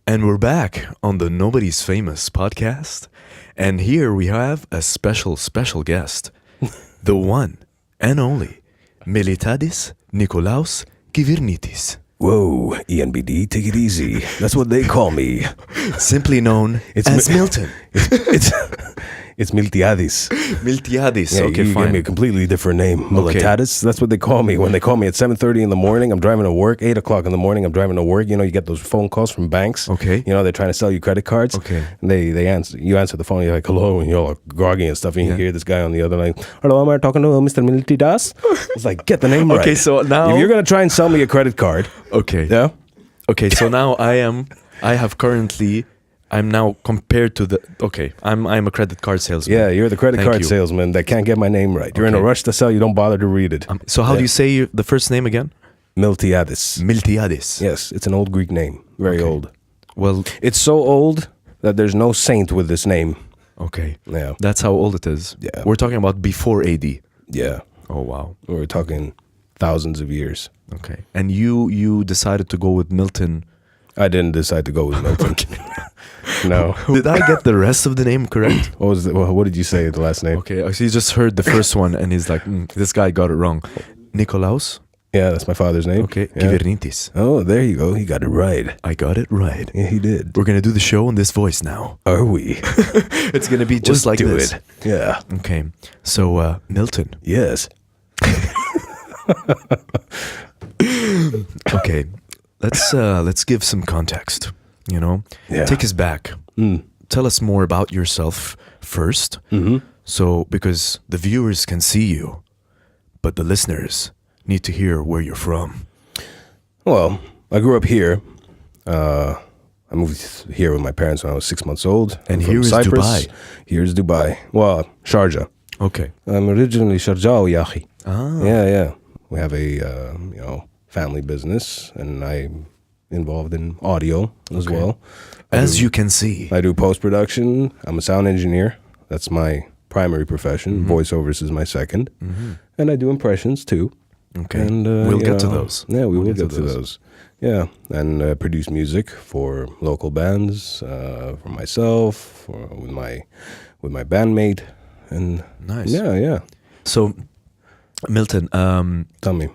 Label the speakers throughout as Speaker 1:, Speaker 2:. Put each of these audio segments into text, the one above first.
Speaker 1: And we're back on the Nobody's Famous podcast. And here we have a special guest. The one and only Militadis Nicolaus Kyvernitis.
Speaker 2: Whoa, ENBD, take it easy. That's what they call me.
Speaker 1: Simply known as Milton.
Speaker 2: It's Miltiadis.
Speaker 1: Miltiadis,
Speaker 2: Yeah,
Speaker 1: okay,
Speaker 2: you
Speaker 1: fine.
Speaker 2: gave me a completely different name. Militadis, that's what they call me. When they call me at 7:30 in the morning, I'm driving to work. 8 o'clock in the morning, I'm driving to work. You know, you get those phone calls from banks.
Speaker 1: Okay.
Speaker 2: You know, they're trying to sell you credit cards.
Speaker 1: Okay.
Speaker 2: And they answer. You answer the phone, you're like, hello, and you're all groggy and stuff. And you hear this guy on the other line, hello, am I talking to Mr. Miltidas? It's like, get the name right.
Speaker 1: Okay, so now...
Speaker 2: If you're going to try and sell me a credit card.
Speaker 1: Okay.
Speaker 2: Yeah?
Speaker 1: Okay, so now I'm now compared to the... Okay, I'm a credit card salesman.
Speaker 2: Yeah, you're the credit
Speaker 1: Thank
Speaker 2: card
Speaker 1: you.
Speaker 2: salesman that can't get my name right. You're in a
Speaker 1: Okay.
Speaker 2: rush to sell, you don't bother to read it.
Speaker 1: So how do you say the first name again?
Speaker 2: Miltiadis.
Speaker 1: Miltiadis.
Speaker 2: Yes, it's an old Greek name. Very
Speaker 1: Okay.
Speaker 2: old.
Speaker 1: Well,
Speaker 2: It's so old that there's no saint with this name.
Speaker 1: okay.
Speaker 2: Yeah.
Speaker 1: That's how old it is.
Speaker 2: Yeah.
Speaker 1: We're talking about before AD.
Speaker 2: Yeah.
Speaker 1: Oh, wow.
Speaker 2: We're talking thousands of years.
Speaker 1: Okay. And you decided to go with Milton.
Speaker 2: I didn't decide to go with Milton. No.
Speaker 1: Did I get the rest of the name correct?
Speaker 2: What did you say the last name?
Speaker 1: Okay, so he just heard the first one and he's like, this guy got it wrong. Nicolaus?
Speaker 2: Yeah, that's my father's name.
Speaker 1: Okay,
Speaker 2: Yeah.
Speaker 1: Kyvernitis.
Speaker 2: Oh, there you go. He got it right.
Speaker 1: I got it right.
Speaker 2: Yeah, he did.
Speaker 1: We're going to do the show in this voice now.
Speaker 2: Are we?
Speaker 1: It's going to be just
Speaker 2: Let's
Speaker 1: like
Speaker 2: do
Speaker 1: this.
Speaker 2: it. Yeah.
Speaker 1: Okay, so Milton.
Speaker 2: Yes.
Speaker 1: Okay, let's give some context, you know?
Speaker 2: Yeah.
Speaker 1: Take us back. Tell us more about yourself first.
Speaker 2: Mm-hmm.
Speaker 1: So, because the viewers can see you, but the listeners need to hear where you're from.
Speaker 2: Well, I grew up here. I moved here with my parents when I was 6 months old.
Speaker 1: And
Speaker 2: I'm from
Speaker 1: here is
Speaker 2: Cyprus.
Speaker 1: Dubai.
Speaker 2: Here's Dubai. Well, Sharjah.
Speaker 1: Okay.
Speaker 2: I'm originally Sharjah Yahi.
Speaker 1: Ah.
Speaker 2: Yeah. We have a family business, and I'm involved in audio as
Speaker 1: Okay.
Speaker 2: well.
Speaker 1: As you can see.
Speaker 2: I do post-production. I'm a sound engineer. That's my primary profession.
Speaker 1: Mm-hmm.
Speaker 2: Voiceovers is my second. And I do impressions too.
Speaker 1: Okay.
Speaker 2: And
Speaker 1: we'll get to those.
Speaker 2: Yeah, we will
Speaker 1: We'll
Speaker 2: get to those. Yeah, and produce music for local bands, for myself, with my bandmate, and
Speaker 1: Nice.
Speaker 2: Yeah.
Speaker 1: So, Milton,
Speaker 2: Tell me.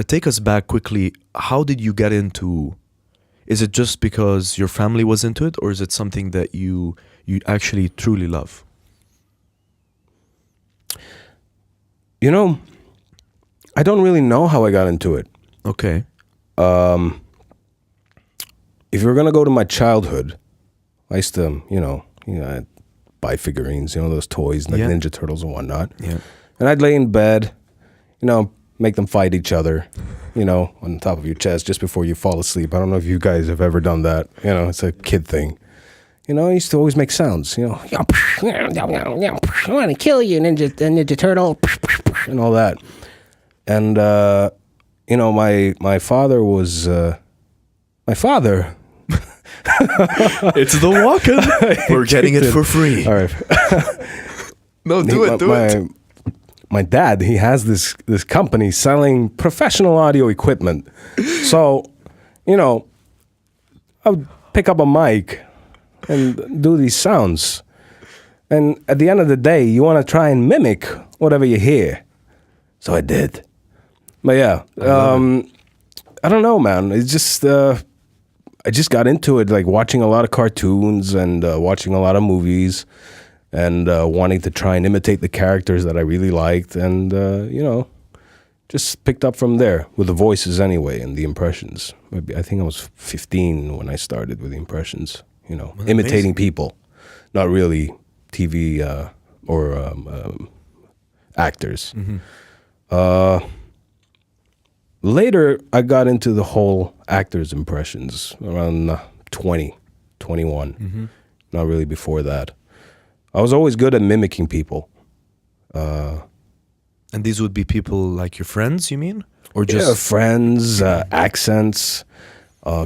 Speaker 1: take us back quickly. How did you get into... Is it just because your family was into it, or is it something that you actually truly love?
Speaker 2: You know, I don't really know how I got into it.
Speaker 1: Okay.
Speaker 2: If you're gonna go to my childhood, I used to, I'd buy figurines, those toys like
Speaker 1: Yeah.
Speaker 2: Ninja Turtles and whatnot.
Speaker 1: Yeah.
Speaker 2: And I'd lay in bed, make them fight each other, on top of your chest just before you fall asleep. I don't know if you guys have ever done that. It's a kid thing. I used to always make sounds,
Speaker 3: I want to kill you, Ninja Turtle.
Speaker 2: and all that. And, my father was,
Speaker 1: It's the walk-in. We're getting it for free.
Speaker 2: all right.
Speaker 1: No, do it.
Speaker 2: My dad, he has this company selling professional audio equipment. So, I would pick up a mic and do these sounds. And at the end of the day, you want to try and mimic whatever you hear. So I did. But yeah, I don't know, man. It's just, I just got into it, like watching a lot of cartoons and watching a lot of movies. And wanting to try and imitate the characters that I really liked. And, just picked up from there with the voices anyway and the impressions. I think I was 15 when I started with the impressions, imitating people, not really TV or actors. Later, I got into the whole actors' impressions around 20, 21. Not really before that. I was always good at mimicking people.
Speaker 1: And these would be people like your friends, you mean? Or just
Speaker 2: friends, accents,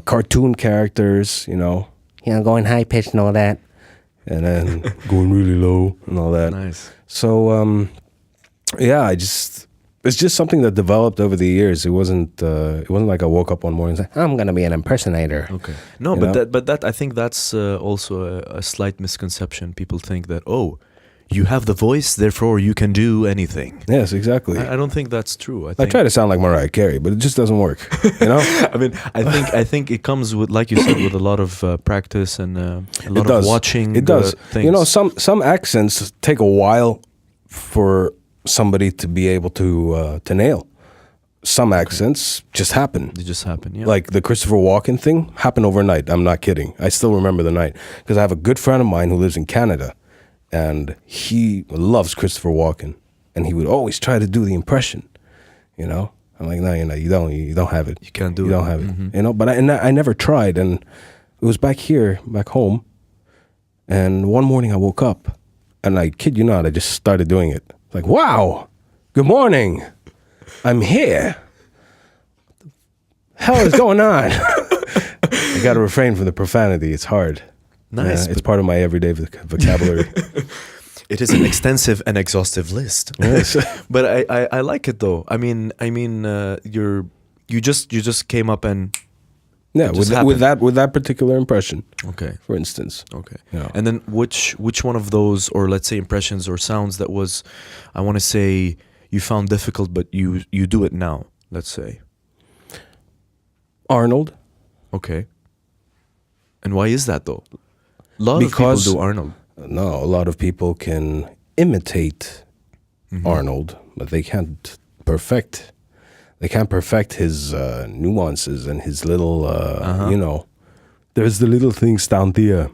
Speaker 2: cartoon characters,
Speaker 3: Going high pitched and all that.
Speaker 2: and then going really low and all that.
Speaker 1: nice.
Speaker 2: So, I just It's just something that developed over the years. It wasn't like I woke up one morning and said,
Speaker 3: I'm gonna be an impersonator.
Speaker 1: Okay. No,
Speaker 2: You
Speaker 1: but
Speaker 2: know?
Speaker 1: that I think that's also a slight misconception. People think that, oh, you have the voice, therefore you can do anything.
Speaker 2: Yes, exactly.
Speaker 1: I don't think that's true.
Speaker 2: I
Speaker 1: think,
Speaker 2: try to sound like Mariah Carey, but it just doesn't work. You know?
Speaker 1: I mean, I think it comes with, like you said, with a lot of practice and a lot of watching.
Speaker 2: It does.
Speaker 1: Things.
Speaker 2: You know, some accents take a while for somebody to be able to nail. Some accents just happen.
Speaker 1: They just happen. Yeah.
Speaker 2: Like the Christopher Walken thing happened overnight. I'm not kidding. I still remember the night because I have a good friend of mine who lives in Canada, and he loves Christopher Walken, and he would always try to do the impression. You know, I'm like, no, you don't have it.
Speaker 1: You can't do it.
Speaker 2: You don't have it.
Speaker 1: Mhm.
Speaker 2: You know, but I never tried, and it was back home, and one morning I woke up, and I kid you not, I just started doing it. Like, wow, good morning, I'm here. Hell is going on? I got to refrain from the profanity. It's hard.
Speaker 1: Nice.
Speaker 2: It's part of my everyday vocabulary.
Speaker 1: It is an extensive and exhaustive list.
Speaker 2: Yes.
Speaker 1: But I like it though. I mean, you just came up and
Speaker 2: Yeah,
Speaker 1: It just
Speaker 2: with that particular impression,
Speaker 1: okay.
Speaker 2: for instance.
Speaker 1: Okay.
Speaker 2: Yeah.
Speaker 1: And then which one of those, or let's say impressions or sounds that was, I want to say, you found difficult, but you do it now, let's say.
Speaker 2: Arnold.
Speaker 1: Okay. And why is that though? A lot of
Speaker 2: Because-
Speaker 1: people do Arnold.
Speaker 2: No, a lot of people can imitate Arnold, but they can't perfect. They can't perfect his nuances and his little, you know. There's the little things down there,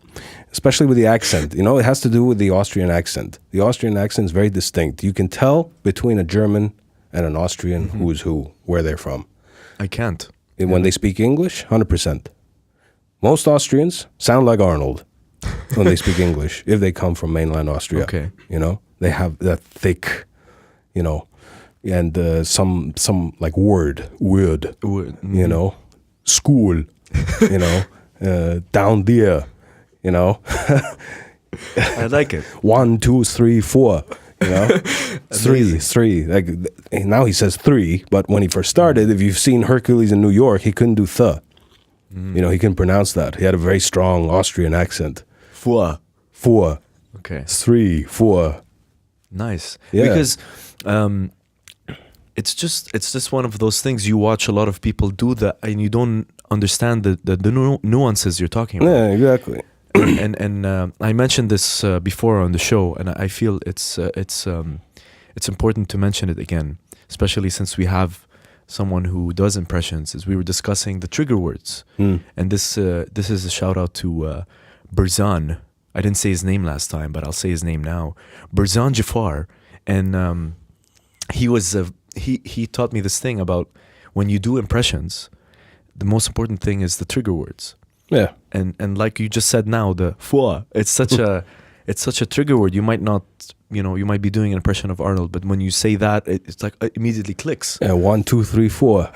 Speaker 2: especially with the accent. You know, it has to do with the Austrian accent. The Austrian accent is very distinct. You can tell between a German and an Austrian who's who, where they're from.
Speaker 1: I can't.
Speaker 2: And when they speak English, 100%. Most Austrians sound like Arnold when they speak English, if they come from mainland Austria.
Speaker 1: Okay.
Speaker 2: You know, they have that thick, you know, and some like word, you know, school, you know, down there, you know.
Speaker 1: I like it.
Speaker 2: 1, 2, 3, 4. You know, three. Like now he says 3, but when he first started, if you've seen Hercules in New York, he couldn't do th. You know, he couldn't pronounce that. He had a very strong Austrian accent.
Speaker 1: 4.
Speaker 2: 4,
Speaker 1: Okay.
Speaker 2: 3, 4.
Speaker 1: Nice.
Speaker 2: Yeah.
Speaker 1: Because it's just one of those things. You watch a lot of people do that, and you don't understand the nuances you're talking about.
Speaker 2: Yeah, exactly.
Speaker 1: and I mentioned this before on the show, and I feel it's important to mention it again, especially since we have someone who does impressions. As we were discussing the trigger words, and this is a shout out to Berzan. I didn't say his name last time, but I'll say his name now. Berzan Jafar, and he taught me this thing about when you do impressions, the most important thing is the trigger words.
Speaker 2: Yeah.
Speaker 1: And like you just said now, the foi, it's such a trigger word. You might not, you might be doing an impression of Arnold, but when you say that, it's like it immediately clicks.
Speaker 2: Yeah, 1, 2, 3, 4.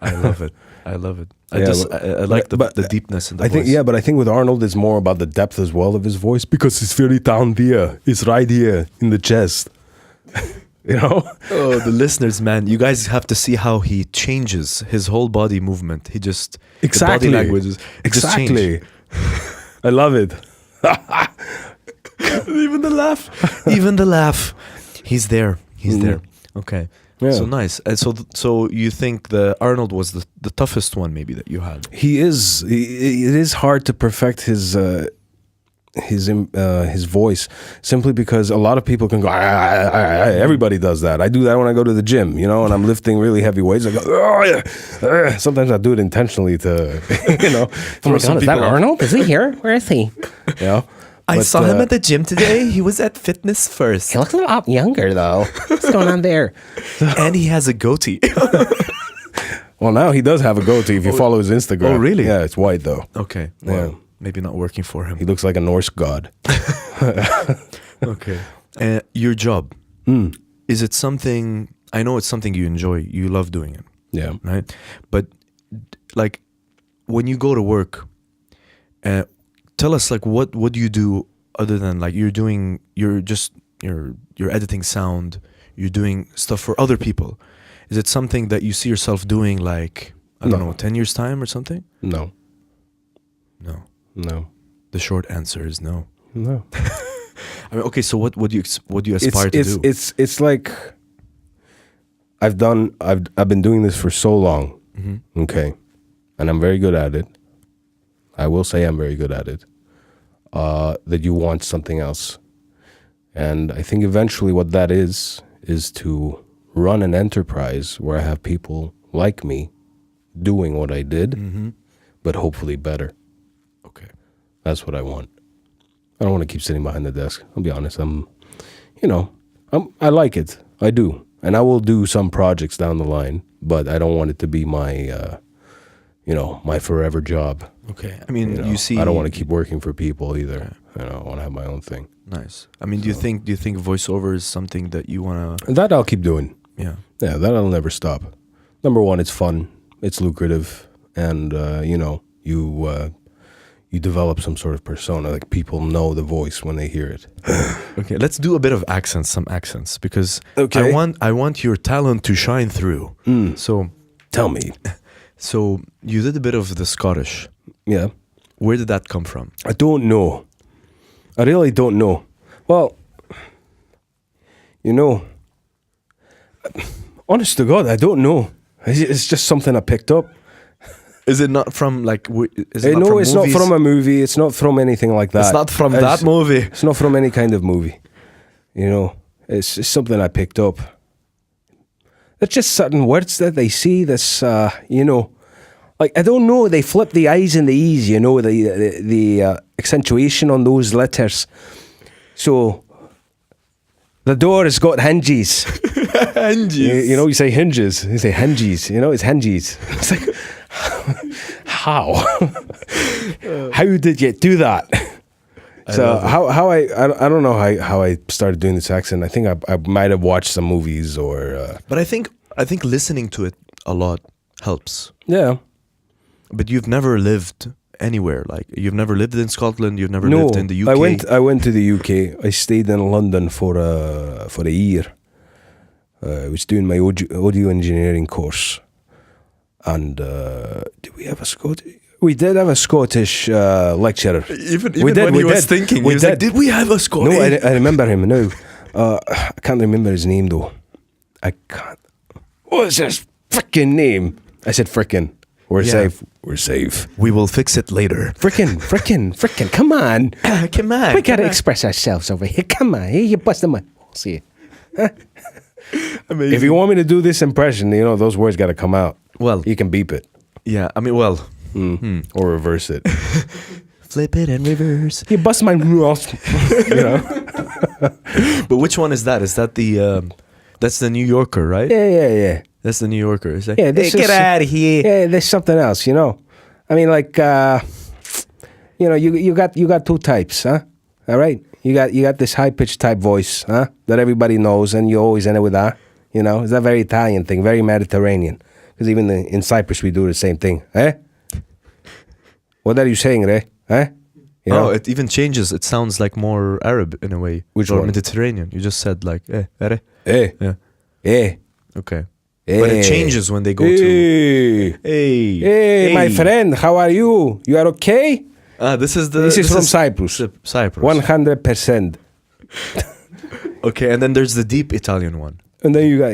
Speaker 1: I love it. I
Speaker 2: Yeah,
Speaker 1: like the
Speaker 2: but
Speaker 1: deepness in the
Speaker 2: I
Speaker 1: voice.
Speaker 2: think, yeah, but I think with Arnold, it's more about the depth as well of his voice because it's very down there. It's right here in the chest. You know?
Speaker 1: Oh, the listeners, man, you guys have to see how he changes his whole body movement. He just
Speaker 2: Exactly.
Speaker 1: the body language is
Speaker 2: Exactly. I love it.
Speaker 1: even the laugh. He's there. Okay.
Speaker 2: Yeah.
Speaker 1: So nice. And so you think the Arnold was the toughest one maybe that you had?
Speaker 2: He is. It is hard to perfect his voice simply because a lot of people can go. Everybody does that. I do that when I go to the gym, you know, and I'm lifting really heavy weights. I go. Sometimes I do it intentionally to, you know.
Speaker 3: Oh my God, is that Arnold? Is he here? Where is he?
Speaker 2: You know?
Speaker 1: I
Speaker 2: But,
Speaker 1: saw him at the gym today. He was at Fitness First.
Speaker 3: He looks a lot younger, though. What's going on there?
Speaker 1: And he has a goatee.
Speaker 2: Well, now he does have a goatee if you follow his Instagram.
Speaker 1: Oh, really?
Speaker 2: Yeah, it's white though.
Speaker 1: Okay.
Speaker 2: Yeah.
Speaker 1: Well, maybe not working for him.
Speaker 2: He looks like a Norse god.
Speaker 1: Okay. Your job, is it something, I know it's something you enjoy, you love doing it,
Speaker 2: Yeah.
Speaker 1: right? But like when you go to work, tell us like what do you do other than like you're editing sound, you're doing stuff for other people. Is it something that you see yourself doing, like, I don't know, 10 years time or something?
Speaker 2: No.
Speaker 1: No.
Speaker 2: No.
Speaker 1: The short answer is no.
Speaker 2: No.
Speaker 1: I mean, okay, so what do you aspire to do?
Speaker 2: It's like I've been doing this for so long.
Speaker 1: Mm-hmm.
Speaker 2: Okay. And I'm very good at it. I will say I'm very good at it. That you want something else. And I think eventually what that is to run an enterprise where I have people like me doing what I did, but hopefully better.
Speaker 1: Okay.
Speaker 2: That's what I want. I don't want to keep sitting behind the desk. I'll be honest. I like it. I do. And I will do some projects down the line, but I don't want it to be my, my forever job.
Speaker 1: Okay. I mean, you see,
Speaker 2: I don't want to keep working for people either. I want to have my own thing.
Speaker 1: Nice. I mean, do you think voiceover is something that you want to?
Speaker 2: That I'll keep doing.
Speaker 1: Yeah.
Speaker 2: Yeah, that I'll never stop. Number one, it's fun. It's lucrative. And, you develop some sort of persona. Like, people know the voice when they hear it.
Speaker 1: Okay, let's do a bit of some accents, because
Speaker 2: Okay.
Speaker 1: I want your talent to shine through. So
Speaker 2: Tell me.
Speaker 1: So you did a bit of the Scottish.
Speaker 2: Yeah.
Speaker 1: Where did that come from?
Speaker 2: I don't know. I really don't know. Well, honest to God, I don't know. It's just something I picked up.
Speaker 1: Is it not from like? Is
Speaker 2: No,
Speaker 1: from
Speaker 2: it's
Speaker 1: movies?
Speaker 2: not from a movie. It's not from anything like that.
Speaker 1: It's not from that movie.
Speaker 2: It's not from any kind of movie. It's just something I picked up. It's just certain words that they see. This, like, I don't know. They flip the I's and the E's. The accentuation on those letters. So the door has got hinges.
Speaker 1: Hinges.
Speaker 2: You say hinges. You say hinges. It's hinges. It's like, how? How did you do that? So how I don't know how I started doing this accent. I think I might have watched some movies or.
Speaker 1: But I think listening to it a lot helps.
Speaker 2: Yeah.
Speaker 1: But you've never lived anywhere. Like, you've never lived in Scotland. You've never lived in the UK.
Speaker 2: I went to the UK. I stayed in London for a year. I was doing my audio engineering course. And did we have a Scottish? We did have a Scottish lecturer.
Speaker 1: Even when he was thinking, he was like, did we have a Scottish?
Speaker 2: No, I remember him now. I can't remember his name though. I can't. What is his freaking name? I said frickin'. We're safe. We're safe.
Speaker 1: We will fix it later.
Speaker 2: Frickin'. Come on.
Speaker 1: Come on.
Speaker 3: We gotta express ourselves over here. Come on, here you busting my balls here.
Speaker 1: Amazing.
Speaker 2: If you want me to do this impression, those words got to come out.
Speaker 1: Well,
Speaker 2: You can beep it.
Speaker 1: yeah. I mean, well,
Speaker 2: Or reverse it.
Speaker 1: flip it and reverse.
Speaker 2: You bust my balls.
Speaker 1: But which one is that? Is that the? That's the New Yorker, right?
Speaker 2: Yeah.
Speaker 1: That's the New Yorker. Is that?
Speaker 2: Yeah, this
Speaker 1: Hey, get
Speaker 2: is-
Speaker 1: out of here.
Speaker 2: Yeah, there's something else, I mean, like, you got two types, huh? All right, you got this high pitched type voice, huh? That everybody knows, and you always end it with that. It's a very Italian thing, very Mediterranean. Because even in Cyprus we do the same thing, eh? What are you saying, Ray? Eh?
Speaker 1: It even changes. It sounds like more Arab in a way.
Speaker 2: Which
Speaker 1: or
Speaker 2: one?
Speaker 1: Mediterranean. You just said like, are.
Speaker 2: Eh?
Speaker 1: Yeah. Okay.
Speaker 2: Eh?
Speaker 1: But it changes when they go to.
Speaker 2: Hey,
Speaker 1: Hey.
Speaker 2: my friend, how are you? You are okay?
Speaker 1: This is
Speaker 2: from Cyprus.
Speaker 1: Cyprus.
Speaker 2: 100%.
Speaker 1: Okay, and then there's the deep Italian one.
Speaker 2: And then you got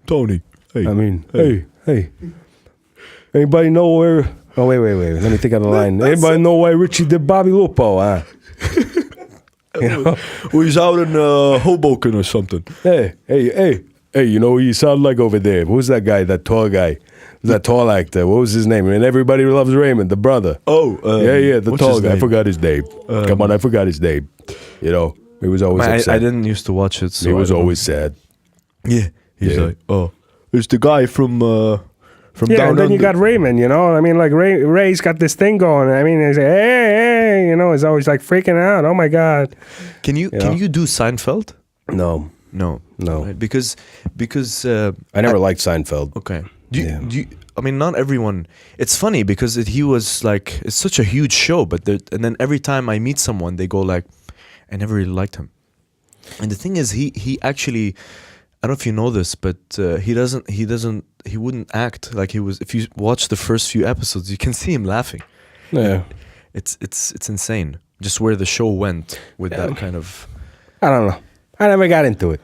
Speaker 1: Tony. Hey.
Speaker 2: I mean, hey. Anybody know where? Oh, wait. Let me think of the line. Anybody know why Richie did Bobby Lupo, huh?
Speaker 1: He's out in Hoboken or something.
Speaker 2: Hey, who you sound like over there? Who's that guy, that tall guy? That tall actor? What was his name? And Everybody Loves Raymond, the brother.
Speaker 1: Oh.
Speaker 2: The
Speaker 1: what's
Speaker 2: tall
Speaker 1: his
Speaker 2: guy. I
Speaker 1: name?
Speaker 2: forgot his name. Come on, I forgot his name. He was always upset.
Speaker 1: I didn't used to watch it. So
Speaker 2: He was
Speaker 1: I don't
Speaker 2: always sad.
Speaker 1: Yeah. He's
Speaker 2: Yeah.
Speaker 1: like, oh, it's the guy from
Speaker 2: Yeah,
Speaker 1: down
Speaker 2: and then you
Speaker 1: under.
Speaker 2: got Raymond, I mean, like, Ray's got this thing going. I mean, he's like, hey, he's always like freaking out. Oh, my God.
Speaker 1: Can you do Seinfeld?
Speaker 2: No.
Speaker 1: No. Right? Because
Speaker 2: I never liked Seinfeld.
Speaker 1: okay. I mean, not everyone. It's funny because he was like, it's such a huge show, and then every time I meet someone, they go like, I never really liked him. And the thing is, he actually, I don't know if you know this, but he wouldn't act like he was. If you watch the first few episodes, you can see him laughing.
Speaker 2: Yeah.
Speaker 1: It's insane. Just where the show went with that kind of.
Speaker 2: I don't know. I never got into it.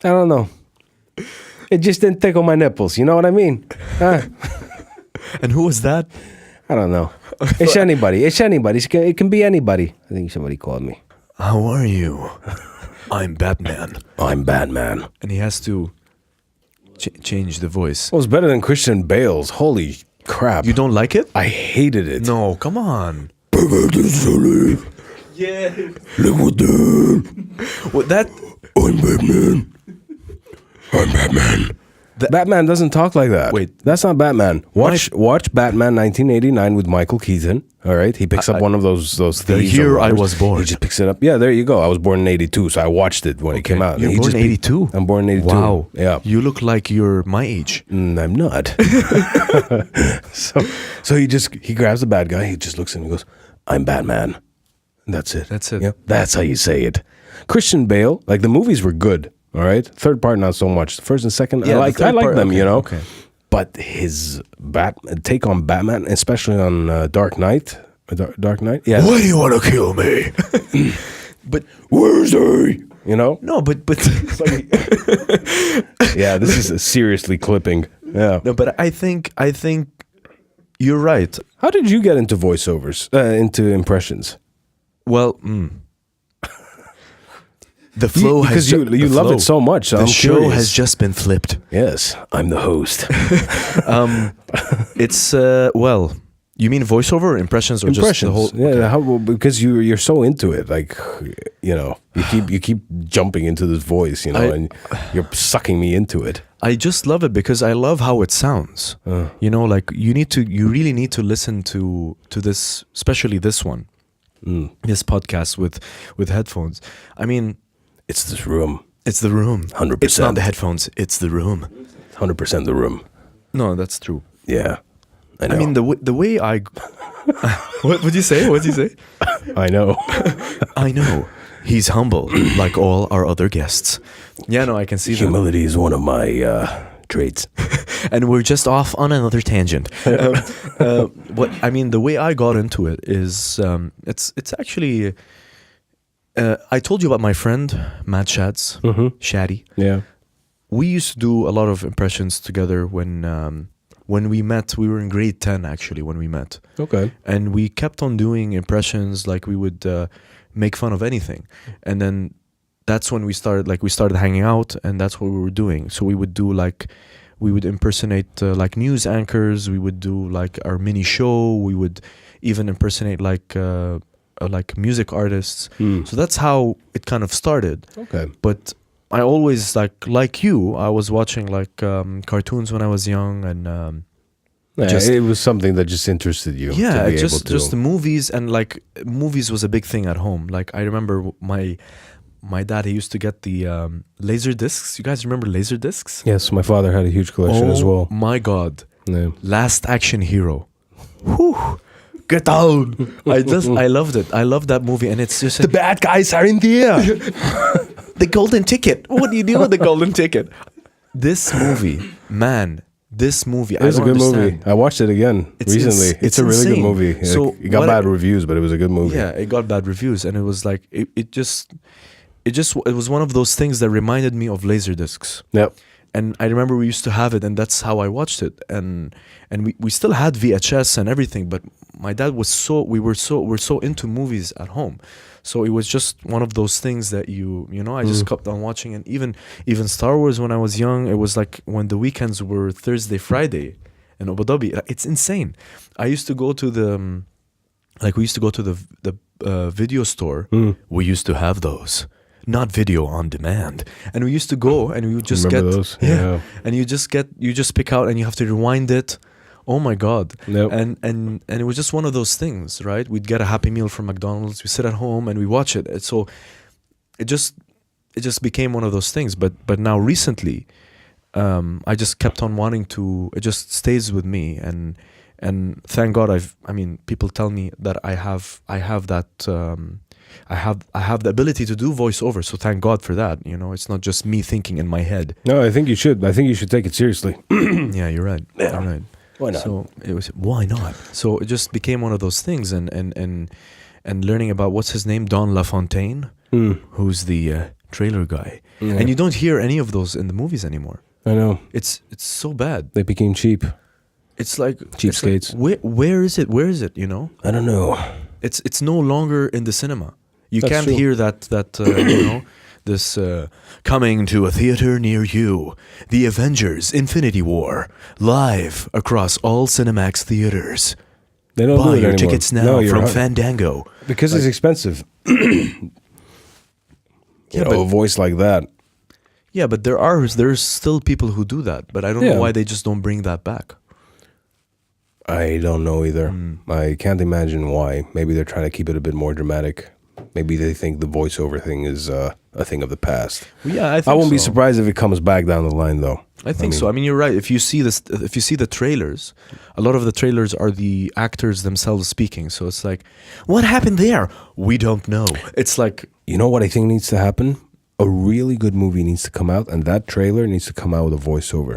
Speaker 2: I don't know. It just didn't tickle my nipples. You know what I mean?
Speaker 1: And who was that?
Speaker 2: I don't know. It's anybody. It's anybody. It can be anybody. I think somebody called me.
Speaker 1: How are you? I'm Batman.
Speaker 2: I'm Batman.
Speaker 1: And he has to change the voice.
Speaker 2: Well, it's better than Christian Bale's. Holy crap.
Speaker 1: You don't like it?
Speaker 2: I hated it.
Speaker 1: No, come on. Yeah.
Speaker 2: Look what the...
Speaker 1: What that?
Speaker 2: I'm Batman. I'm Batman. Batman doesn't talk like that.
Speaker 1: Wait.
Speaker 2: That's not Batman. Watch Batman 1989 with Michael Keaton. All right? He picks up one of those
Speaker 1: The
Speaker 2: thieves.
Speaker 1: year
Speaker 2: or
Speaker 1: I
Speaker 2: robbers.
Speaker 1: was born.
Speaker 2: He just picks it up. Yeah, there you go. I was born in 82, so I watched it when it came out.
Speaker 1: You're
Speaker 2: He
Speaker 1: born
Speaker 2: just
Speaker 1: in 82?
Speaker 2: I'm born in 82.
Speaker 1: Wow.
Speaker 2: Yeah.
Speaker 1: You look like you're my age.
Speaker 2: I'm not. so he grabs the bad guy. He just looks at him and goes, I'm Batman. And that's it.
Speaker 1: That's it.
Speaker 2: Yeah, that's how you say it. Christian Bale, like the movies were good. All right. Third part, not so much. The first and second,
Speaker 1: Yeah,
Speaker 2: I like
Speaker 1: part,
Speaker 2: them,
Speaker 1: okay,
Speaker 2: you know.
Speaker 1: okay.
Speaker 2: But his take on Batman, especially on Dark Knight. Dark Knight? Yeah.
Speaker 1: Why do you want to kill me? But
Speaker 2: Where's he? You know?
Speaker 1: no, but
Speaker 2: Yeah, this is seriously clipping. Yeah.
Speaker 1: no, but I think you're right.
Speaker 2: How did you get into voiceovers, into impressions?
Speaker 1: Well, the flow has
Speaker 2: Because you love it so much. So
Speaker 1: The
Speaker 2: I'm
Speaker 1: show
Speaker 2: curious.
Speaker 1: has just been flipped.
Speaker 2: Yes, I'm the host.
Speaker 1: It's well, you mean voiceover or impressions or
Speaker 2: Impressions,
Speaker 1: just the whole?
Speaker 2: yeah. How, because you're so into it, like you keep jumping into this voice, and you're sucking me into it.
Speaker 1: I just love it because I love how it sounds. Like you really need to listen to this, especially this one, this podcast with headphones. I mean,
Speaker 2: It's this room,
Speaker 1: it's the room.
Speaker 2: 100%.
Speaker 1: It's not the headphones. It's the room.
Speaker 2: 100% the room.
Speaker 1: No, that's true.
Speaker 2: Yeah, I know.
Speaker 1: I mean, the way I. What would you say? What did you say?
Speaker 2: I know.
Speaker 1: I know. He's humble, like all our other guests. Yeah, no, I can see that.
Speaker 2: Humility is one of my traits.
Speaker 1: And we're just off on another tangent. The way I got into it is it's actually. I told you about my friend Matt Shads, Shaddy.
Speaker 2: Yeah.
Speaker 1: We used to do a lot of impressions together when we met. We were in grade 10 actually when we met.
Speaker 2: Okay.
Speaker 1: And we kept on doing impressions, like we would make fun of anything. And then that's when we started hanging out, and that's what we were doing. So we would impersonate like news anchors, we would do like our mini show, we would even impersonate like music artists. So that's how it kind of started.
Speaker 2: Okay.
Speaker 1: But I always like you, I was watching like cartoons when I was young, and
Speaker 2: it was something that just interested you.
Speaker 1: yeah,
Speaker 2: to be
Speaker 1: just
Speaker 2: able to.
Speaker 1: the movies, and like movies was a big thing at home. Like I remember my dad, he used to get the laser discs. You guys remember laser discs?
Speaker 2: Yes, my father had a huge collection as well.
Speaker 1: My God,
Speaker 2: Yeah.
Speaker 1: Last Action Hero. Whew. Get down! I loved it. I loved that movie, and it's just
Speaker 2: bad guys are in the air.
Speaker 1: the golden ticket. What do you do with the golden ticket? This movie, man. This movie.
Speaker 2: It was a
Speaker 1: I don't
Speaker 2: good
Speaker 1: understand.
Speaker 2: movie. I watched it again recently. It's a really good
Speaker 1: insane.
Speaker 2: movie.
Speaker 1: So
Speaker 2: It got bad reviews, but it was a good movie.
Speaker 1: Yeah, it got bad reviews, and it was like it was one of those things that reminded me of Laserdiscs.
Speaker 2: Yep.
Speaker 1: And I remember we used to have it, and that's how I watched it. And we still had VHS and everything, but my dad was we're so into movies at home. So it was just one of those things that I just kept on watching. And even Star Wars when I was young, it was like when the weekends were Thursday, Friday in Abu Dhabi. It's insane. I used to go to the video store. We used to have those. Not video on demand, and we used to go and we would just
Speaker 2: Remember
Speaker 1: get
Speaker 2: those? Yeah.
Speaker 1: and you just pick out and you have to rewind it. Oh my God.
Speaker 2: Yep.
Speaker 1: And it was just one of those things, right? We'd get a Happy Meal from McDonald's, we sit at home and we watch it. And so it just became one of those things. But now recently, I just kept on wanting to. It just stays with me, and thank God people tell me that I have that I have the ability to do voiceover, so thank God for that. You know, it's not just me thinking in my head.
Speaker 2: No, I think you should. I think you should take it seriously.
Speaker 1: Yeah, you're right.
Speaker 2: Yeah.
Speaker 1: You're right.
Speaker 2: Why not?
Speaker 1: So it was why not? So it just became one of those things, and learning about what's his name, Don LaFontaine, who's the trailer guy, and you don't hear any of those in the movies anymore.
Speaker 2: I know.
Speaker 1: It's so bad.
Speaker 2: They became cheap.
Speaker 1: It's like
Speaker 2: Cheapskates.
Speaker 1: Where is it? Where is it? You know?
Speaker 2: I don't know.
Speaker 1: It's no longer in the cinema. You
Speaker 2: That's
Speaker 1: can't
Speaker 2: true.
Speaker 1: hear that you know, this coming to a theater near you, The Avengers: Infinity War, live across all Cinemax theaters.
Speaker 2: They don't do
Speaker 1: Buy
Speaker 2: it
Speaker 1: your
Speaker 2: anymore.
Speaker 1: tickets now
Speaker 2: No, you're
Speaker 1: from
Speaker 2: right.
Speaker 1: Fandango.
Speaker 2: Because it's expensive.
Speaker 1: Yeah,
Speaker 2: A voice like that.
Speaker 1: Yeah, but there's still people who do that, but I don't know
Speaker 2: Yeah.
Speaker 1: why they just don't bring that back.
Speaker 2: I don't know either. I can't imagine why. Maybe they're trying to keep it a bit more dramatic. Maybe they think the voiceover thing is a thing of the past.
Speaker 1: Well, yeah, I think
Speaker 2: I won't be
Speaker 1: so.
Speaker 2: surprised if it comes back down the line, though.
Speaker 1: I think so. I mean, you're right. If you see this, if you see the trailers, a lot of the trailers are the actors themselves speaking. So it's like, what happened there? We don't know. It's like,
Speaker 2: You know what I think needs to happen? A really good movie needs to come out, and that trailer needs to come out with a voiceover.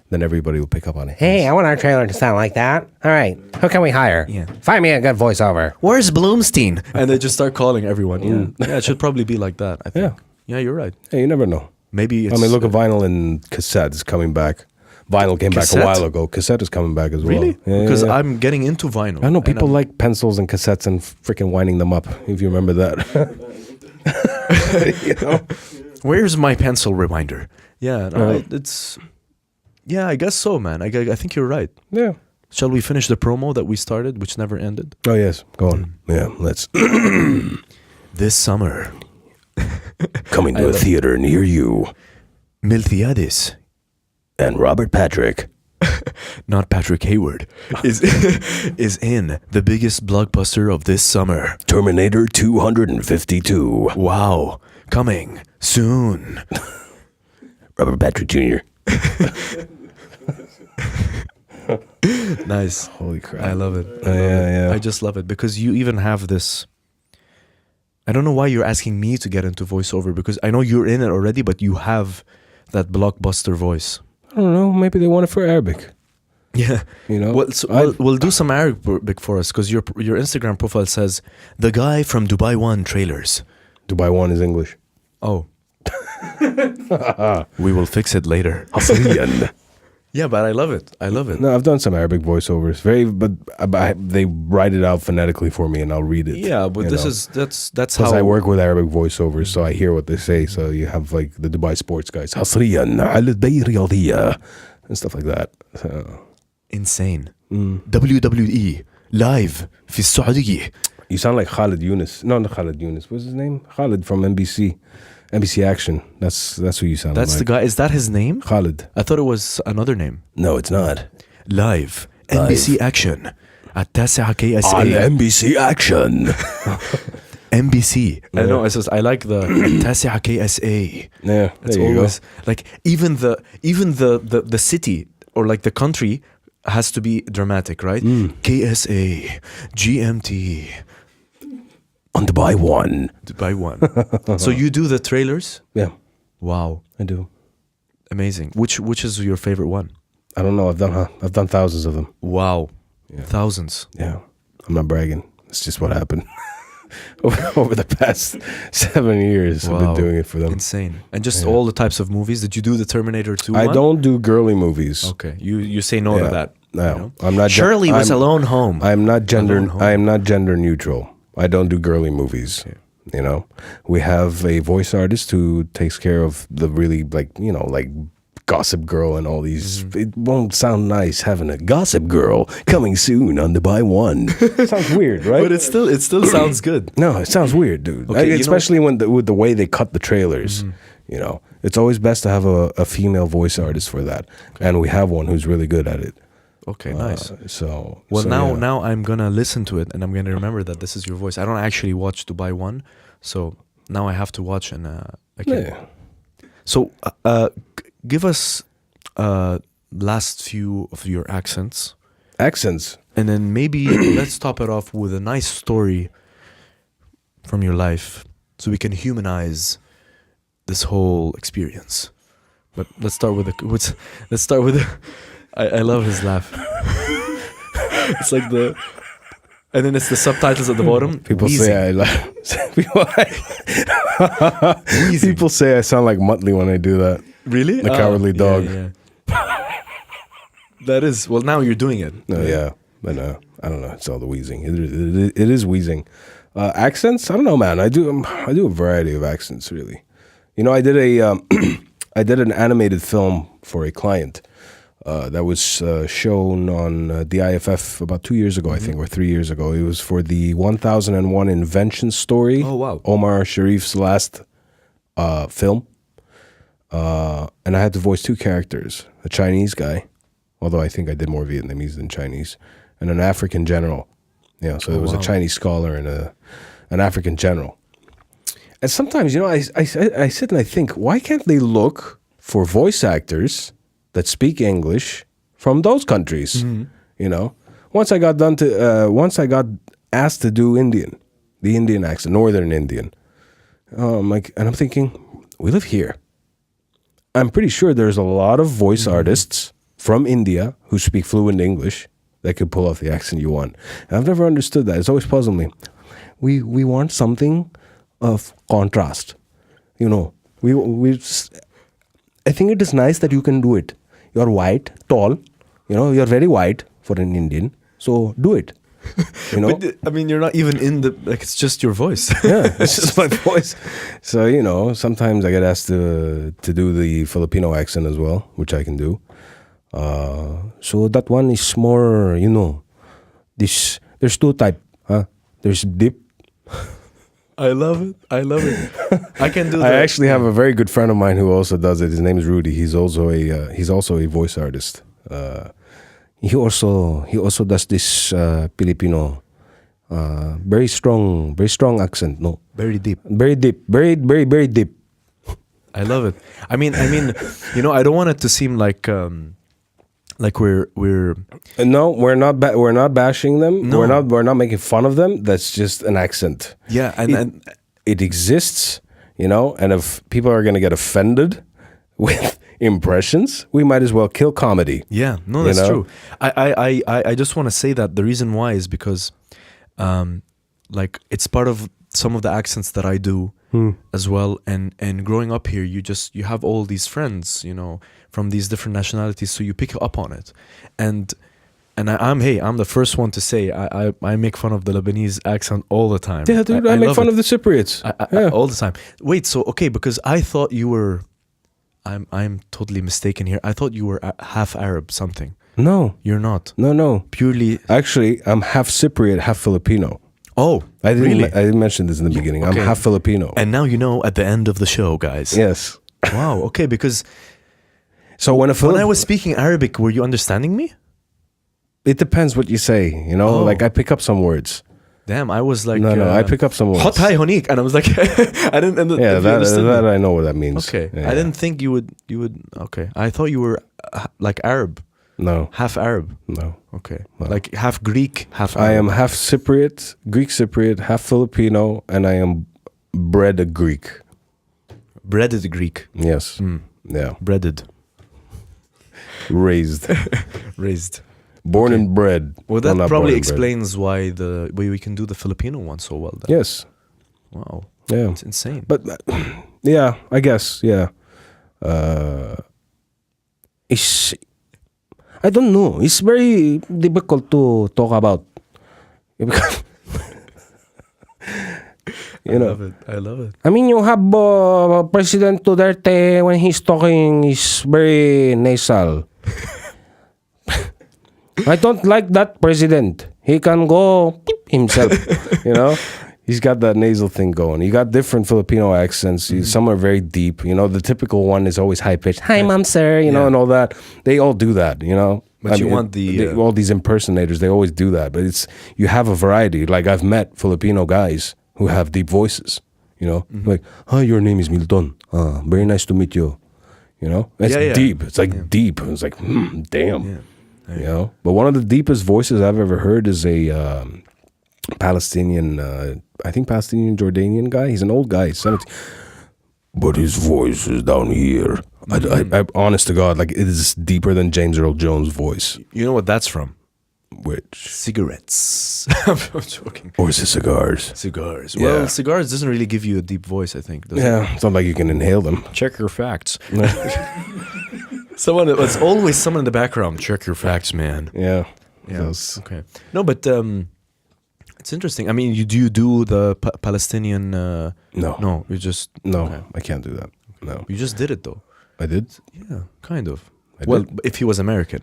Speaker 2: Then everybody will pick up on it.
Speaker 3: Hey, I want our trailer to sound like that. All right, who can we hire?
Speaker 1: Yeah.
Speaker 3: Find me a good voiceover.
Speaker 1: where's Bloomstein? And they just start calling everyone. Yeah, it should probably be like that. I think. Yeah, you're right.
Speaker 2: Hey, you never know.
Speaker 1: Maybe it's.
Speaker 2: I mean, look at vinyl and cassette is coming back. Vinyl came back
Speaker 1: Cassette?
Speaker 2: a while ago. Cassette is coming back as well.
Speaker 1: Really?
Speaker 2: Yeah,
Speaker 1: Because
Speaker 2: yeah.
Speaker 1: I'm getting into vinyl.
Speaker 2: I know
Speaker 1: and
Speaker 2: people
Speaker 1: I'm-
Speaker 2: like pencils and cassettes and freaking winding them up. If you remember that, you know.
Speaker 1: Where's my pencil reminder? Yeah, no, it's. Yeah, I guess so, man. I think you're right.
Speaker 2: Yeah.
Speaker 1: Shall we finish the promo that we started, which never ended?
Speaker 2: Oh yes, go on. Yeah, let's.
Speaker 1: This summer,
Speaker 2: Coming to a theater near you,
Speaker 1: Miltiadis,
Speaker 2: and Robert Patrick.
Speaker 1: not Patrick Hayward, is in the biggest blockbuster of this summer.
Speaker 2: Terminator 252.
Speaker 1: Wow, coming soon.
Speaker 2: Robert Patrick Jr.
Speaker 1: Nice.
Speaker 2: Holy crap.
Speaker 1: I love it.
Speaker 2: Yeah.
Speaker 1: I just love it because you even have this. I don't know why you're asking me to get into voiceover because I know you're in it already, but you have that blockbuster voice.
Speaker 2: I don't know. Maybe they want it for Arabic.
Speaker 1: Yeah.
Speaker 2: You know.
Speaker 1: Well, so we'll do some Arabic for us because your Instagram profile says the guy from Dubai One trailers.
Speaker 2: Dubai One is English.
Speaker 1: Oh. We will fix it later.
Speaker 2: Asliyan.
Speaker 1: Yeah, but I love it. I love it.
Speaker 2: No, I've done some Arabic voiceovers. But they write it out phonetically for me, and I'll read it.
Speaker 1: Yeah, but
Speaker 2: you know.
Speaker 1: that's
Speaker 2: Because
Speaker 1: how
Speaker 2: I work with Arabic voiceovers, so I hear what they say. So you have like the Dubai sports guys, حصرياً على الدي رياضية, and stuff like that. So,
Speaker 1: insane. WWE live في السعودية.
Speaker 2: you sound like Khalid Yunus. No, not Khalid Yunus. What's his name? Khalid from NBC. NBC Action. That's who you sound
Speaker 1: That's
Speaker 2: like.
Speaker 1: the guy. Is that his name?
Speaker 2: Khalid.
Speaker 1: I thought it was another name.
Speaker 2: No, it's not.
Speaker 1: Live NBC Action التاسعة KSA.
Speaker 2: On NBC Action.
Speaker 1: NBC. I know. I like the التاسعة KSA.
Speaker 2: Yeah,
Speaker 1: It's
Speaker 2: there you
Speaker 1: always like even the city or like the country has to be dramatic, right? KSA, GMT,
Speaker 2: On Dubai One.
Speaker 1: Dubai One. So you do the trailers?
Speaker 2: Yeah,
Speaker 1: Wow,
Speaker 2: I do.
Speaker 1: amazing. Which is your favorite one?
Speaker 2: I don't know. I've done thousands of them.
Speaker 1: Wow, thousands.
Speaker 2: Yeah, I'm not bragging. It's just what happened. Over the past 7 years, I've been doing it for them.
Speaker 1: Insane. And just all the types of movies. Did you do the Terminator 2
Speaker 2: I
Speaker 1: one?
Speaker 2: don't do girly movies.
Speaker 1: Okay, you say no to
Speaker 2: Yeah.
Speaker 1: that.
Speaker 2: No,
Speaker 1: you know?
Speaker 2: I'm not.
Speaker 1: Shirley was alone home.
Speaker 2: I'm not gender.
Speaker 1: Alone home.
Speaker 2: I am not gender neutral. I don't do girly movies. You know, we have a voice artist who takes care of the really like Gossip Girl and all these. It won't sound nice having a Gossip Girl coming soon on Dubai One. Sounds weird, right?
Speaker 1: But it still sounds good.
Speaker 2: No, it sounds weird, dude.
Speaker 1: Okay,
Speaker 2: Especially with the way they cut the trailers. You know, it's always best to have a female voice artist for that, and we have one who's really good at it.
Speaker 1: Okay, nice. Now I'm gonna listen to it and I'm gonna remember that this is your voice. I don't actually watch Dubai One, so now I have to watch and I can.
Speaker 2: Yeah.
Speaker 1: So give us last few of your accents,
Speaker 2: Accents.
Speaker 1: and then maybe let's top it off with a nice story from your life so we can humanize this whole experience. But let's start with I love his laugh. It's like and then it's the subtitles at the bottom.
Speaker 2: People
Speaker 1: Wheezing.
Speaker 2: say I laugh. People say I sound like Muttley when I do that.
Speaker 1: Really?
Speaker 2: The Cowardly Dog.
Speaker 1: Yeah. That is, well, now you're doing it.
Speaker 2: No, yeah. But I don't know. It's all the wheezing. It is wheezing. Accents? I don't know, man. I do a variety of accents, really. You know, I did I did an animated film for a client that was shown on the IFF about 2 years ago, I think, or 3 years ago. It was for the 1001 Invention Story.
Speaker 1: Oh, wow.
Speaker 2: Omar Sharif's last film. And I had to voice two characters, a Chinese guy, although I think I did more Vietnamese than Chinese, and an African general. Yeah, so it was a Chinese scholar and an African general. And sometimes, you know, I sit and I think, why can't they look for voice actors that speak English from those countries? You know, once I got asked to do the Indian accent, Northern Indian, and I'm thinking, we live here. I'm pretty sure there's a lot of voice artists from India who speak fluent English that could pull off the accent you want. And I've never understood that. It's always puzzled me. We want something of contrast. You know, I think it is nice that you can do it. You're white, tall. You know, you're very white for an Indian. So do it. You know?
Speaker 1: But, I mean, you're not even it's just your voice.
Speaker 2: Yeah, it's just my voice. So, you know, sometimes I get asked to do the Filipino accent as well, which I can do. So that one is more, you know, there's two type. There's deep.
Speaker 1: I love it. I can do that.
Speaker 2: I actually have a very good friend of mine who also does it. His name is Rudy. He's also a voice artist. He also does this Filipino very strong accent. No,
Speaker 1: Very deep.
Speaker 2: very deep.
Speaker 1: I love it. I mean, you know, I don't want it to seem like we're
Speaker 2: No, we're not bashing them.
Speaker 1: No.
Speaker 2: We're not making fun of them. That's just an accent.
Speaker 1: yeah, and
Speaker 2: It exists, you know. And if people are going to get offended with impressions, we might as well kill comedy.
Speaker 1: yeah, no,
Speaker 2: You
Speaker 1: that's
Speaker 2: know?
Speaker 1: true. I just want to say that the reason why is because, like, it's part of some of the accents that I do as well. And growing up here, you have all these friends, you know, from these different nationalities, so you pick up on it. And I'm the first one to say I make fun of the Lebanese accent all the time.
Speaker 2: Yeah, dude, I make
Speaker 1: love
Speaker 2: fun
Speaker 1: it.
Speaker 2: of the Cypriots.
Speaker 1: I all the time. Wait, so okay, because I thought you were. I'm totally mistaken here. I thought you were half Arab something.
Speaker 2: No,
Speaker 1: You're not.
Speaker 2: no.
Speaker 1: Purely.
Speaker 2: Actually, I'm half Cypriot, half Filipino.
Speaker 1: Oh,
Speaker 2: I
Speaker 1: really?
Speaker 2: didn't mention this in the beginning. I'm
Speaker 1: okay.
Speaker 2: half Filipino.
Speaker 1: And now you know at the end of the show, guys.
Speaker 2: Yes.
Speaker 1: Wow. Okay, because
Speaker 2: So when
Speaker 1: when I was speaking Arabic, were you understanding me?
Speaker 2: it depends what you say. You know,
Speaker 1: Oh.
Speaker 2: like I pick up some words.
Speaker 1: Damn, I was like.
Speaker 2: No, I pick up some words.
Speaker 1: Hot hi honik, and I was like, I didn't.
Speaker 2: Yeah,
Speaker 1: if you understood me.
Speaker 2: that I know what that means.
Speaker 1: Okay,
Speaker 2: Yeah.
Speaker 1: I didn't think you would. Okay, I thought you were like Arab,
Speaker 2: No,
Speaker 1: half Arab.
Speaker 2: no.
Speaker 1: Okay, like half Greek, half.
Speaker 2: I
Speaker 1: Arab.
Speaker 2: am half Cypriot, Greek Cypriot, half Filipino, and I am bred a Greek.
Speaker 1: breaded Greek.
Speaker 2: Yes.
Speaker 1: Mm.
Speaker 2: Yeah.
Speaker 1: Breaded,
Speaker 2: Raised.
Speaker 1: raised.
Speaker 2: Born and bred.
Speaker 1: Well, that
Speaker 2: not
Speaker 1: probably
Speaker 2: born and bred.
Speaker 1: explains why we can do the Filipino one so well. Then.
Speaker 2: Yes.
Speaker 1: Wow,
Speaker 2: Yeah.
Speaker 1: it's insane.
Speaker 2: But yeah, I guess, yeah. It's, I don't know. It's very difficult to talk about. Because, you know,
Speaker 1: I love it.
Speaker 3: I mean, you have President Duterte when he's talking is very nasal. I don't like that president. He can go beep himself.
Speaker 2: you know, he's got that nasal thing going. You got different Filipino accents. Some are very deep. You know, the typical one is always high pitched. Hi, mom, sir. You know,
Speaker 1: Yeah.
Speaker 2: and all that. They all do that. You know,
Speaker 1: But you want
Speaker 2: all these impersonators. They always do that. But you have a variety. Like I've met Filipino guys who have deep voices. You know, like, hi, your name is Milton. Very nice to meet you. You know, it's
Speaker 1: Yeah, yeah.
Speaker 2: deep. It's like deep. It's like, damn.
Speaker 1: Yeah.
Speaker 2: You know, but one of the deepest voices I've ever heard is a Palestinian, I think Palestinian Jordanian guy. He's an old guy, he's 70. But his voice is down here. I honest to God, like it is deeper than James Earl Jones' voice.
Speaker 1: You know what that's from?
Speaker 2: Which?
Speaker 1: Cigarettes. I'm joking.
Speaker 2: Or is it cigars?
Speaker 1: Cigars.
Speaker 2: Yeah.
Speaker 1: Well, cigars doesn't really give you a deep voice, I think. Does
Speaker 2: Yeah, it's not like you can inhale them.
Speaker 1: Check your facts. It's always someone in the background. Check your facts, man.
Speaker 2: Yeah.
Speaker 1: Yeah.
Speaker 2: Those-
Speaker 1: Okay. No, but it's interesting. I mean, you do the Palestinian.
Speaker 2: No.
Speaker 1: No, you just.
Speaker 2: No,
Speaker 1: Okay.
Speaker 2: I can't do that. No.
Speaker 1: You just did it though.
Speaker 2: I did?
Speaker 1: Yeah, kind of.
Speaker 2: I
Speaker 1: Well,
Speaker 2: did?
Speaker 1: if he was American.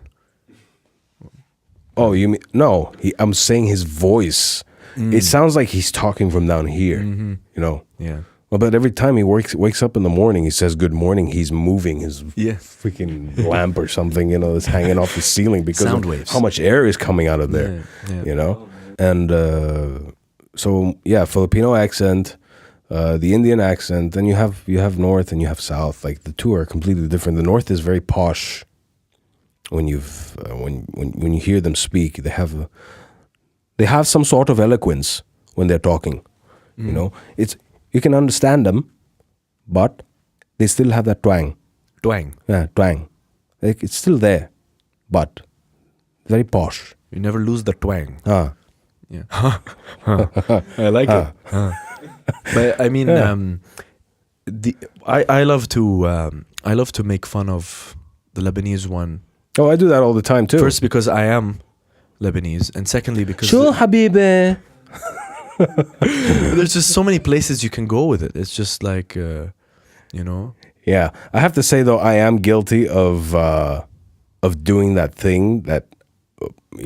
Speaker 2: Oh, you mean no? I'm saying his voice. It sounds like he's talking from down here. You know.
Speaker 1: Yeah.
Speaker 2: Well, but every time he wakes up in the morning, he says good morning. He's moving his
Speaker 1: Yeah.
Speaker 2: freaking lamp or something, you know, that's hanging off the ceiling because
Speaker 1: Sound
Speaker 2: of
Speaker 1: waves.
Speaker 2: how much air is coming out of there.
Speaker 1: Yeah.
Speaker 2: You know, and so yeah, Filipino accent, the Indian accent. Then you have North and you have South. Like the two are completely different. The North is very posh. When when you hear them speak, they have some sort of eloquence when they're talking. You know, you can understand them, but they still have that twang.
Speaker 1: Twang.
Speaker 2: Yeah, twang. Like, it's still there, but very posh.
Speaker 1: You never lose the twang.
Speaker 2: Ah,
Speaker 1: Yeah. I like it. But I mean, I love to make fun of the Lebanese one.
Speaker 2: oh, I do that all the time too.
Speaker 1: First, because I am Lebanese, and secondly, because
Speaker 2: Shul habibi.
Speaker 1: there's just so many places you can go with it. It's just like, you know.
Speaker 2: Yeah, I have to say though, I am guilty of doing that thing that,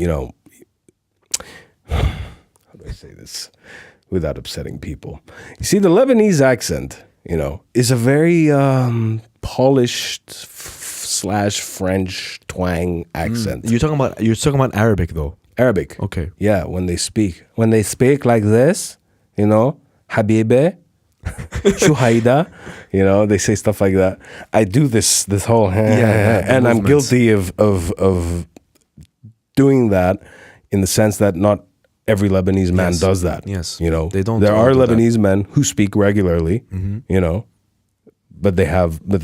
Speaker 2: you know. How do I say this without upsetting people? You see, the Lebanese accent, you know, is a very polished / French twang accent.
Speaker 1: You're talking about Arabic though.
Speaker 2: Arabic.
Speaker 1: Okay.
Speaker 2: Yeah, when they speak like this, you know, Habibi, Shuhaida, you know, they say stuff like that. I do this whole and I'm
Speaker 1: movements.
Speaker 2: guilty of doing that in the sense that not every Lebanese man
Speaker 1: Yes.
Speaker 2: does that.
Speaker 1: Yes.
Speaker 2: You know,
Speaker 1: They don't
Speaker 2: there
Speaker 1: all
Speaker 2: are
Speaker 1: do that.
Speaker 2: Lebanese men who speak regularly, you know, but they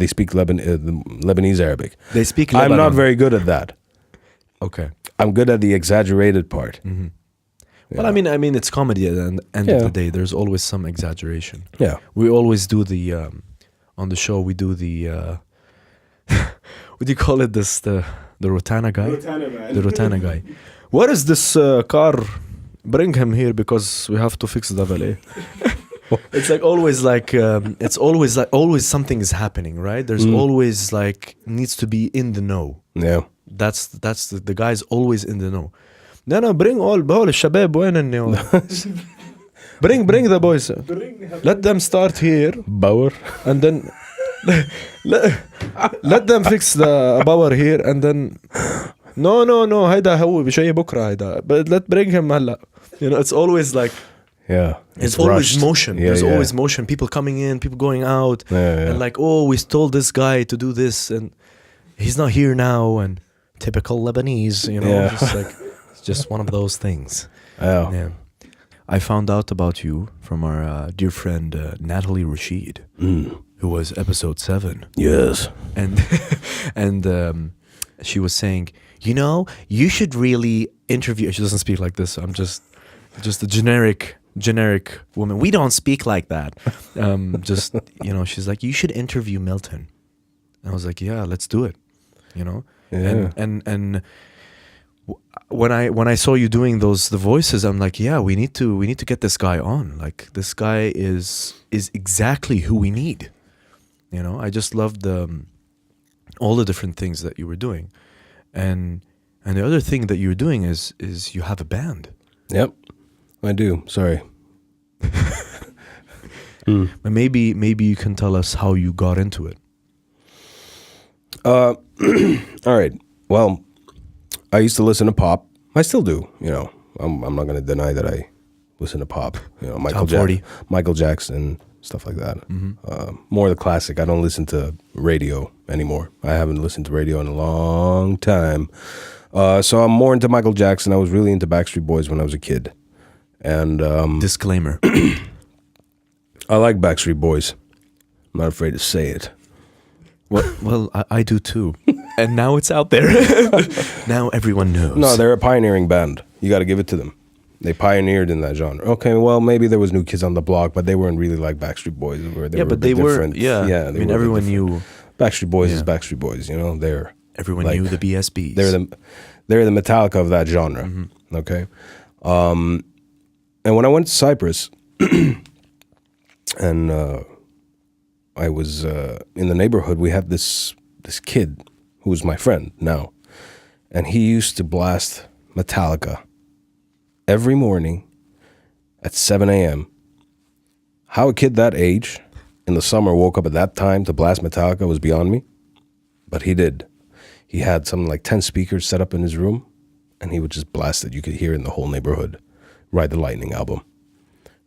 Speaker 2: speak Lebanese Arabic.
Speaker 1: They speak
Speaker 2: I'm not
Speaker 1: Lebanon.
Speaker 2: very good at that.
Speaker 1: Okay.
Speaker 2: I'm good at the exaggerated part.
Speaker 1: Well, I mean, it's comedy at the end of
Speaker 2: Yeah.
Speaker 1: the day. There's always some exaggeration.
Speaker 2: Yeah.
Speaker 1: We always do the on the show. We do the what do you call it? The Rotana guy. The Rotana guy. Where is this car? Bring him here because we have to fix the valet. It's like always something is happening, right? There's always like needs to be in the know.
Speaker 2: Yeah.
Speaker 1: That's the guy's always in the know. No, bring all الشباب وين bring the boys. Let them start here
Speaker 2: Bauer.
Speaker 1: and then let them fix the power here and then no هيدا هو بشي بكره هيدا but let bring him هلا. You know, it's always like
Speaker 2: Yeah.
Speaker 1: it's always
Speaker 2: rushed.
Speaker 1: motion.
Speaker 2: Yeah,
Speaker 1: There's
Speaker 2: yeah.
Speaker 1: always motion. People coming in, people going out,
Speaker 2: Yeah.
Speaker 1: and like, oh, we told this guy to do this, and he's not here now. And typical Lebanese, you know,
Speaker 2: Yeah.
Speaker 1: just like it's just one of those things.
Speaker 2: Yeah.
Speaker 1: Yeah. I found out about you from our dear friend Nathalie Rashid, who was episode 7,
Speaker 2: Yes.
Speaker 1: and she was saying, you know, you should really interview. She doesn't speak like this. So I'm just a generic woman. We don't speak like that. Just, you know, she's like, you should interview Milton. And I was like, yeah, let's do it. You know,
Speaker 2: Yeah.
Speaker 1: and when I saw you doing the voices, I'm like, yeah, we need to get this guy on. Like, this guy is exactly who we need. You know, I just loved all the different things that you were doing, and the other thing that you're doing is you have a band.
Speaker 2: Yep. I do. Sorry.
Speaker 1: But maybe you can tell us how you got into it.
Speaker 2: All right. Well, I used to listen to pop. I still do. You know, I'm not going to deny that I listen to pop. You know,
Speaker 1: Top 40.
Speaker 2: Michael Jackson, stuff like that. More the classic. I don't listen to radio anymore. I haven't listened to radio in a long time. So I'm more into Michael Jackson. I was really into Backstreet Boys when I was a kid. And
Speaker 1: Disclaimer.
Speaker 2: I like Backstreet Boys. I'm not afraid to say it.
Speaker 1: Well, I do too. And now it's out there. Now everyone knows.
Speaker 2: No, they're a pioneering band. You got to give it to them. They pioneered in that genre. Okay, well, maybe there was New Kids on the Block, but they weren't really like Backstreet Boys.
Speaker 1: They were. Yeah, I mean, everyone knew.
Speaker 2: Backstreet Boys is Backstreet Boys. You know,
Speaker 1: everyone knew the BSBs.
Speaker 2: They're the Metallica of that genre. Okay, and when I went to Cyprus, and I was in the neighborhood, we had this kid who was my friend now, and he used to blast Metallica every morning at 7 a.m. How a kid that age in the summer woke up at that time to blast Metallica was beyond me, but he did. He had something like 10 speakers set up in his room, and he would just blast it. You could hear in the whole neighborhood. Ride the Lightning album,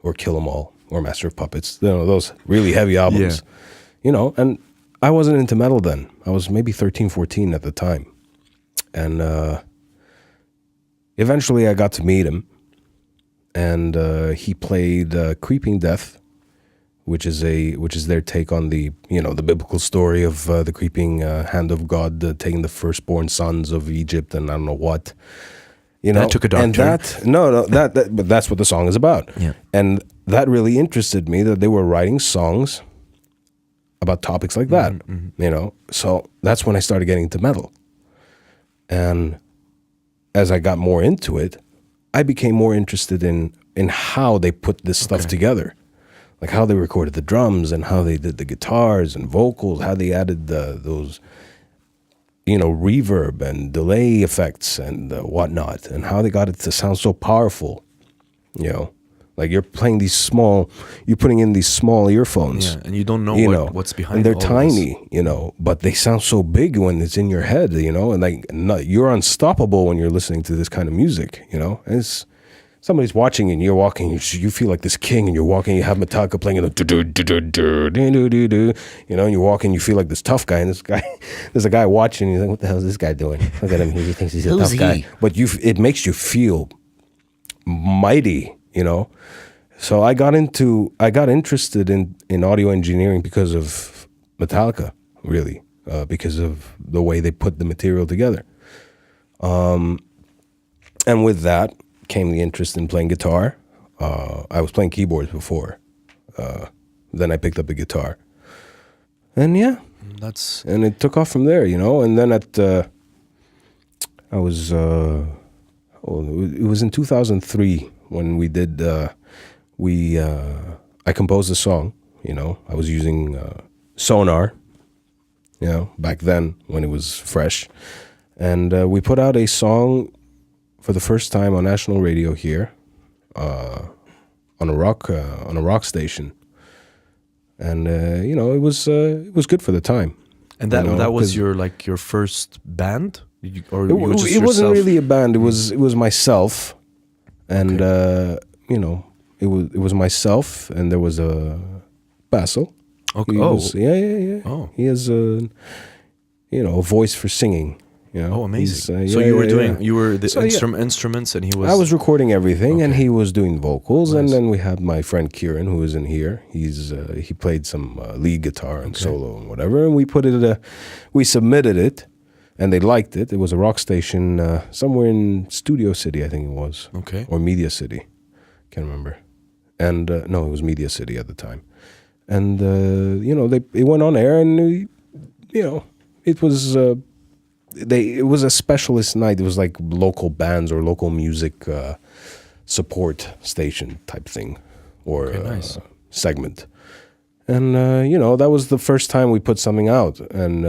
Speaker 2: or Kill 'Em All, or Master of Puppets. You know, those really heavy albums.
Speaker 1: Yeah.
Speaker 2: You know, and I wasn't into metal then. I was maybe 13, 14 at the time. And eventually I got to meet him, and he played Creeping Death, which is their take on the biblical story of the creeping hand of God taking the firstborn sons of Egypt and I don't know what. You know,
Speaker 1: that took a doctor.
Speaker 2: And but that's what the song is about.
Speaker 1: Yeah.
Speaker 2: And that really interested me, that they were writing songs about topics like that. You know, so that's when I started getting into metal. And as I got more into it, I became more interested in how they put this stuff together, like how they recorded the drums and how they did the guitars and vocals, how they added those, reverb and delay effects and whatnot, and how they got it to sound so powerful. You know, like you're putting in these small earphones.
Speaker 1: Yeah, and you don't know what's behind.
Speaker 2: And they're
Speaker 1: all
Speaker 2: tiny, but they sound so big when it's in your head, and like you're unstoppable when you're listening to this kind of music, And it's somebody's watching and you're walking, you feel like this king, and you're walking, you have Metallica playing, and you're walking, you feel like this tough guy, and there's a guy watching, and you're like, what the hell is this guy doing? Look at him, he thinks he's a tough guy. But it makes you feel mighty, So I got interested in audio engineering because of Metallica, really, because of the way they put the material together. And with that came the interest in playing guitar. I was playing keyboards before. Then I picked up the guitar. And and it took off from there, And then it was in 2003 when we did, I composed a song, I was using Sonar, back then when it was fresh. And we put out a song for the first time on national radio here, on a rock station. And, it was good for the time.
Speaker 1: And that was your first band?
Speaker 2: It wasn't really a band. It was myself. And, it was myself, and there was a Basil.
Speaker 1: Okay.
Speaker 2: Yeah.
Speaker 1: Oh.
Speaker 2: He has a voice for singing.
Speaker 1: Oh, amazing! So you were the instruments, and he was.
Speaker 2: I was recording everything, and he was doing vocals, and then we had my friend Kieran, who is in here. He played some lead guitar and solo and whatever, and we submitted it, and they liked it. It was a rock station somewhere in Studio City, I think it was.
Speaker 1: Okay.
Speaker 2: Or Media City, can't remember. And no, it was Media City at the time, and it went on air, and it was. It was a specialist night. It was like local bands or local music support station type thing, or
Speaker 1: nice.
Speaker 2: segment. And that was the first time we put something out. And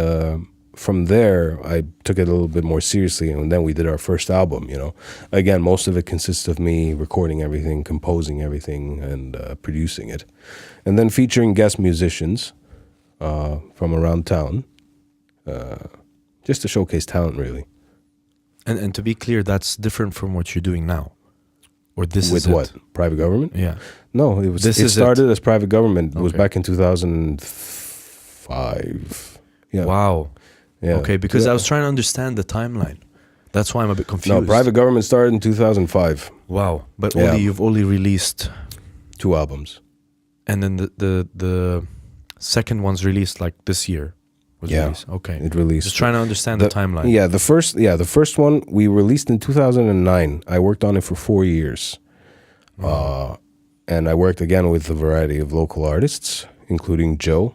Speaker 2: from there, I took it a little bit more seriously, and then we did our first album. Again, most of it consists of me recording everything, composing everything, and producing it, and then featuring guest musicians from around town. Just to showcase talent, really.
Speaker 1: And to be clear, that's different from what you're doing now, or this
Speaker 2: with
Speaker 1: is
Speaker 2: what? Private government?
Speaker 1: Yeah.
Speaker 2: No, it was. It started as private government. It was back in 2005. Yeah.
Speaker 1: Wow.
Speaker 2: Yeah.
Speaker 1: Okay, because I was trying to understand the timeline. That's why I'm a bit confused.
Speaker 2: No, private government started in 2005.
Speaker 1: Wow. But
Speaker 2: Yeah.
Speaker 1: you've only released,
Speaker 2: 2 albums.
Speaker 1: and then the second one's released like this year. Was
Speaker 2: Yeah.
Speaker 1: released. Okay.
Speaker 2: It released.
Speaker 1: Just trying to understand the timeline.
Speaker 2: Yeah, the first one we released in 2009. I worked on it for 4 years. And I worked again with a variety of local artists, including Joe.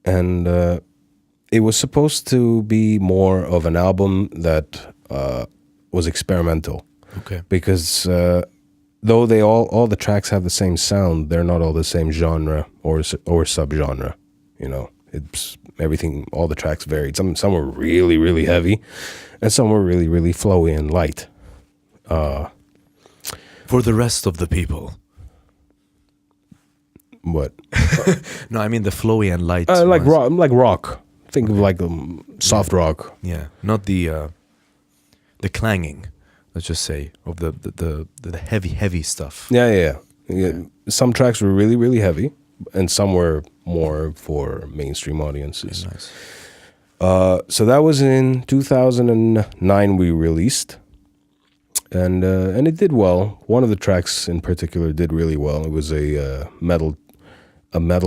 Speaker 2: And it was supposed to be more of an album that was experimental.
Speaker 1: Okay.
Speaker 2: Because though they all the tracks have the same sound, they're not all the same genre or subgenre. You know, it's everything. All the tracks varied. Some were really, really heavy, and some were really, really flowy and light.
Speaker 1: For the rest of the people.
Speaker 2: What?
Speaker 1: No, I mean the flowy and light.
Speaker 2: Like
Speaker 1: ones.
Speaker 2: rock. Think of like soft rock.
Speaker 1: Yeah, not the clanging. Let's just say of the heavy stuff.
Speaker 2: Yeah. Some tracks were really, really heavy, and some were more for mainstream audiences.
Speaker 1: Yeah, nice.
Speaker 2: So that was in 2009 we released, and it did well. One of the tracks in particular did really well. It was a metal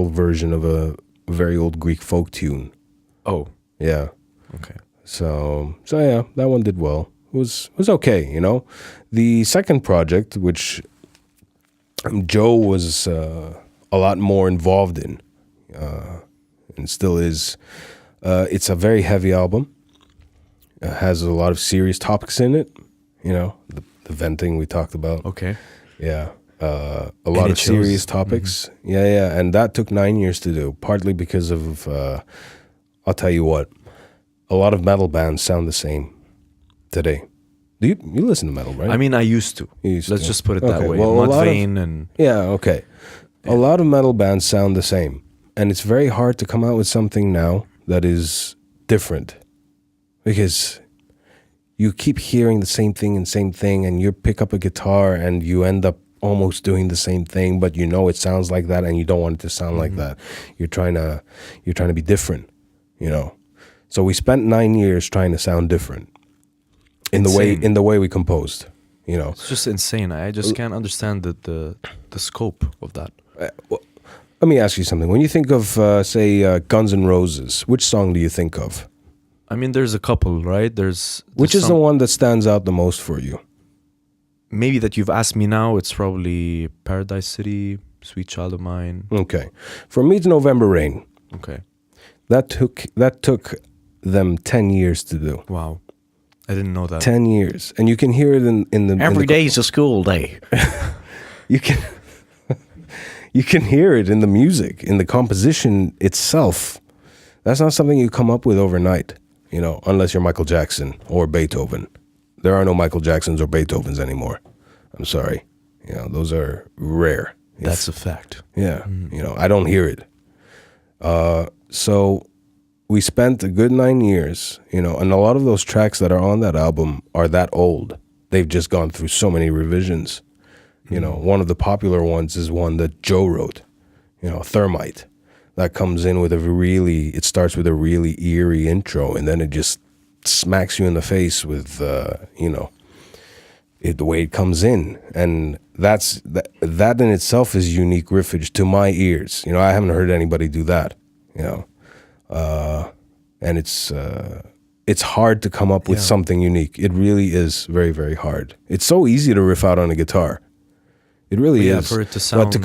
Speaker 2: version of a very old Greek folk tune.
Speaker 1: Oh,
Speaker 2: Yeah.
Speaker 1: okay.
Speaker 2: So yeah, that one did well. It was okay, you know. The second project, which Joe was a lot more involved in, and still is, it's a very heavy album. It has a lot of serious topics in it, you know, the venting we talked about.
Speaker 1: Okay.
Speaker 2: Yeah. A lot
Speaker 1: it
Speaker 2: of
Speaker 1: shows.
Speaker 2: serious topics. Yeah. And that took 9 years to do, partly because of, I'll tell you what, a lot of metal bands sound the same today. Do you listen to metal, right?
Speaker 1: I mean, I used to.
Speaker 2: You used
Speaker 1: Let's
Speaker 2: to.
Speaker 1: just put it that
Speaker 2: Okay,
Speaker 1: way.
Speaker 2: well, a lot of-
Speaker 1: Mudvayne and
Speaker 2: Yeah, okay. A lot of metal bands sound the same. And it's very hard to come out with something now that is different. Because you keep hearing the same thing, and you pick up a guitar and you end up almost doing the same thing, but you know it sounds like that and you don't want it to sound like that. You're trying to be different, you know. So we spent 9 years trying to sound different in
Speaker 1: Insane.
Speaker 2: the way we composed, you know.
Speaker 1: it's just insane. I just can't understand the scope of that.
Speaker 2: Let me ask you something. When you think of, say, Guns N' Roses, which song do you think of?
Speaker 1: I mean, there's a couple, right? There's
Speaker 2: Which is
Speaker 1: some,
Speaker 2: the one that stands out the most for you?
Speaker 1: maybe that you've asked me now. It's probably Paradise City, Sweet Child of Mine.
Speaker 2: Okay. For me, it's November Rain.
Speaker 1: Okay.
Speaker 2: That took them 10 years to do.
Speaker 1: Wow, I didn't know that.
Speaker 2: 10 years. And you can hear it in the...
Speaker 3: Every
Speaker 2: in the,
Speaker 3: day's a school day.
Speaker 2: You can... You can hear it in the music, in the composition itself. That's not something you come up with overnight, you know, unless you're Michael Jackson or Beethoven. There are no Michael Jacksons or Beethovens anymore. I'm sorry. You know, those are rare.
Speaker 1: That's a fact.
Speaker 2: Yeah, you know, I don't hear it. So we spent a good 9 years, you know, and a lot of those tracks that are on that album are that old. They've just gone through so many revisions. You know, one of the popular ones is one that Joe wrote, you know, Thermite. That comes in with it starts with a really eerie intro, and then it just smacks you in the face with, you know, the way it comes in. And that in itself is unique riffage to my ears. You know, I haven't heard anybody do that, you know. And it's hard to come up with something unique. It really is very, very hard. It's so easy to riff out on a guitar. It really is.
Speaker 1: For it to sound,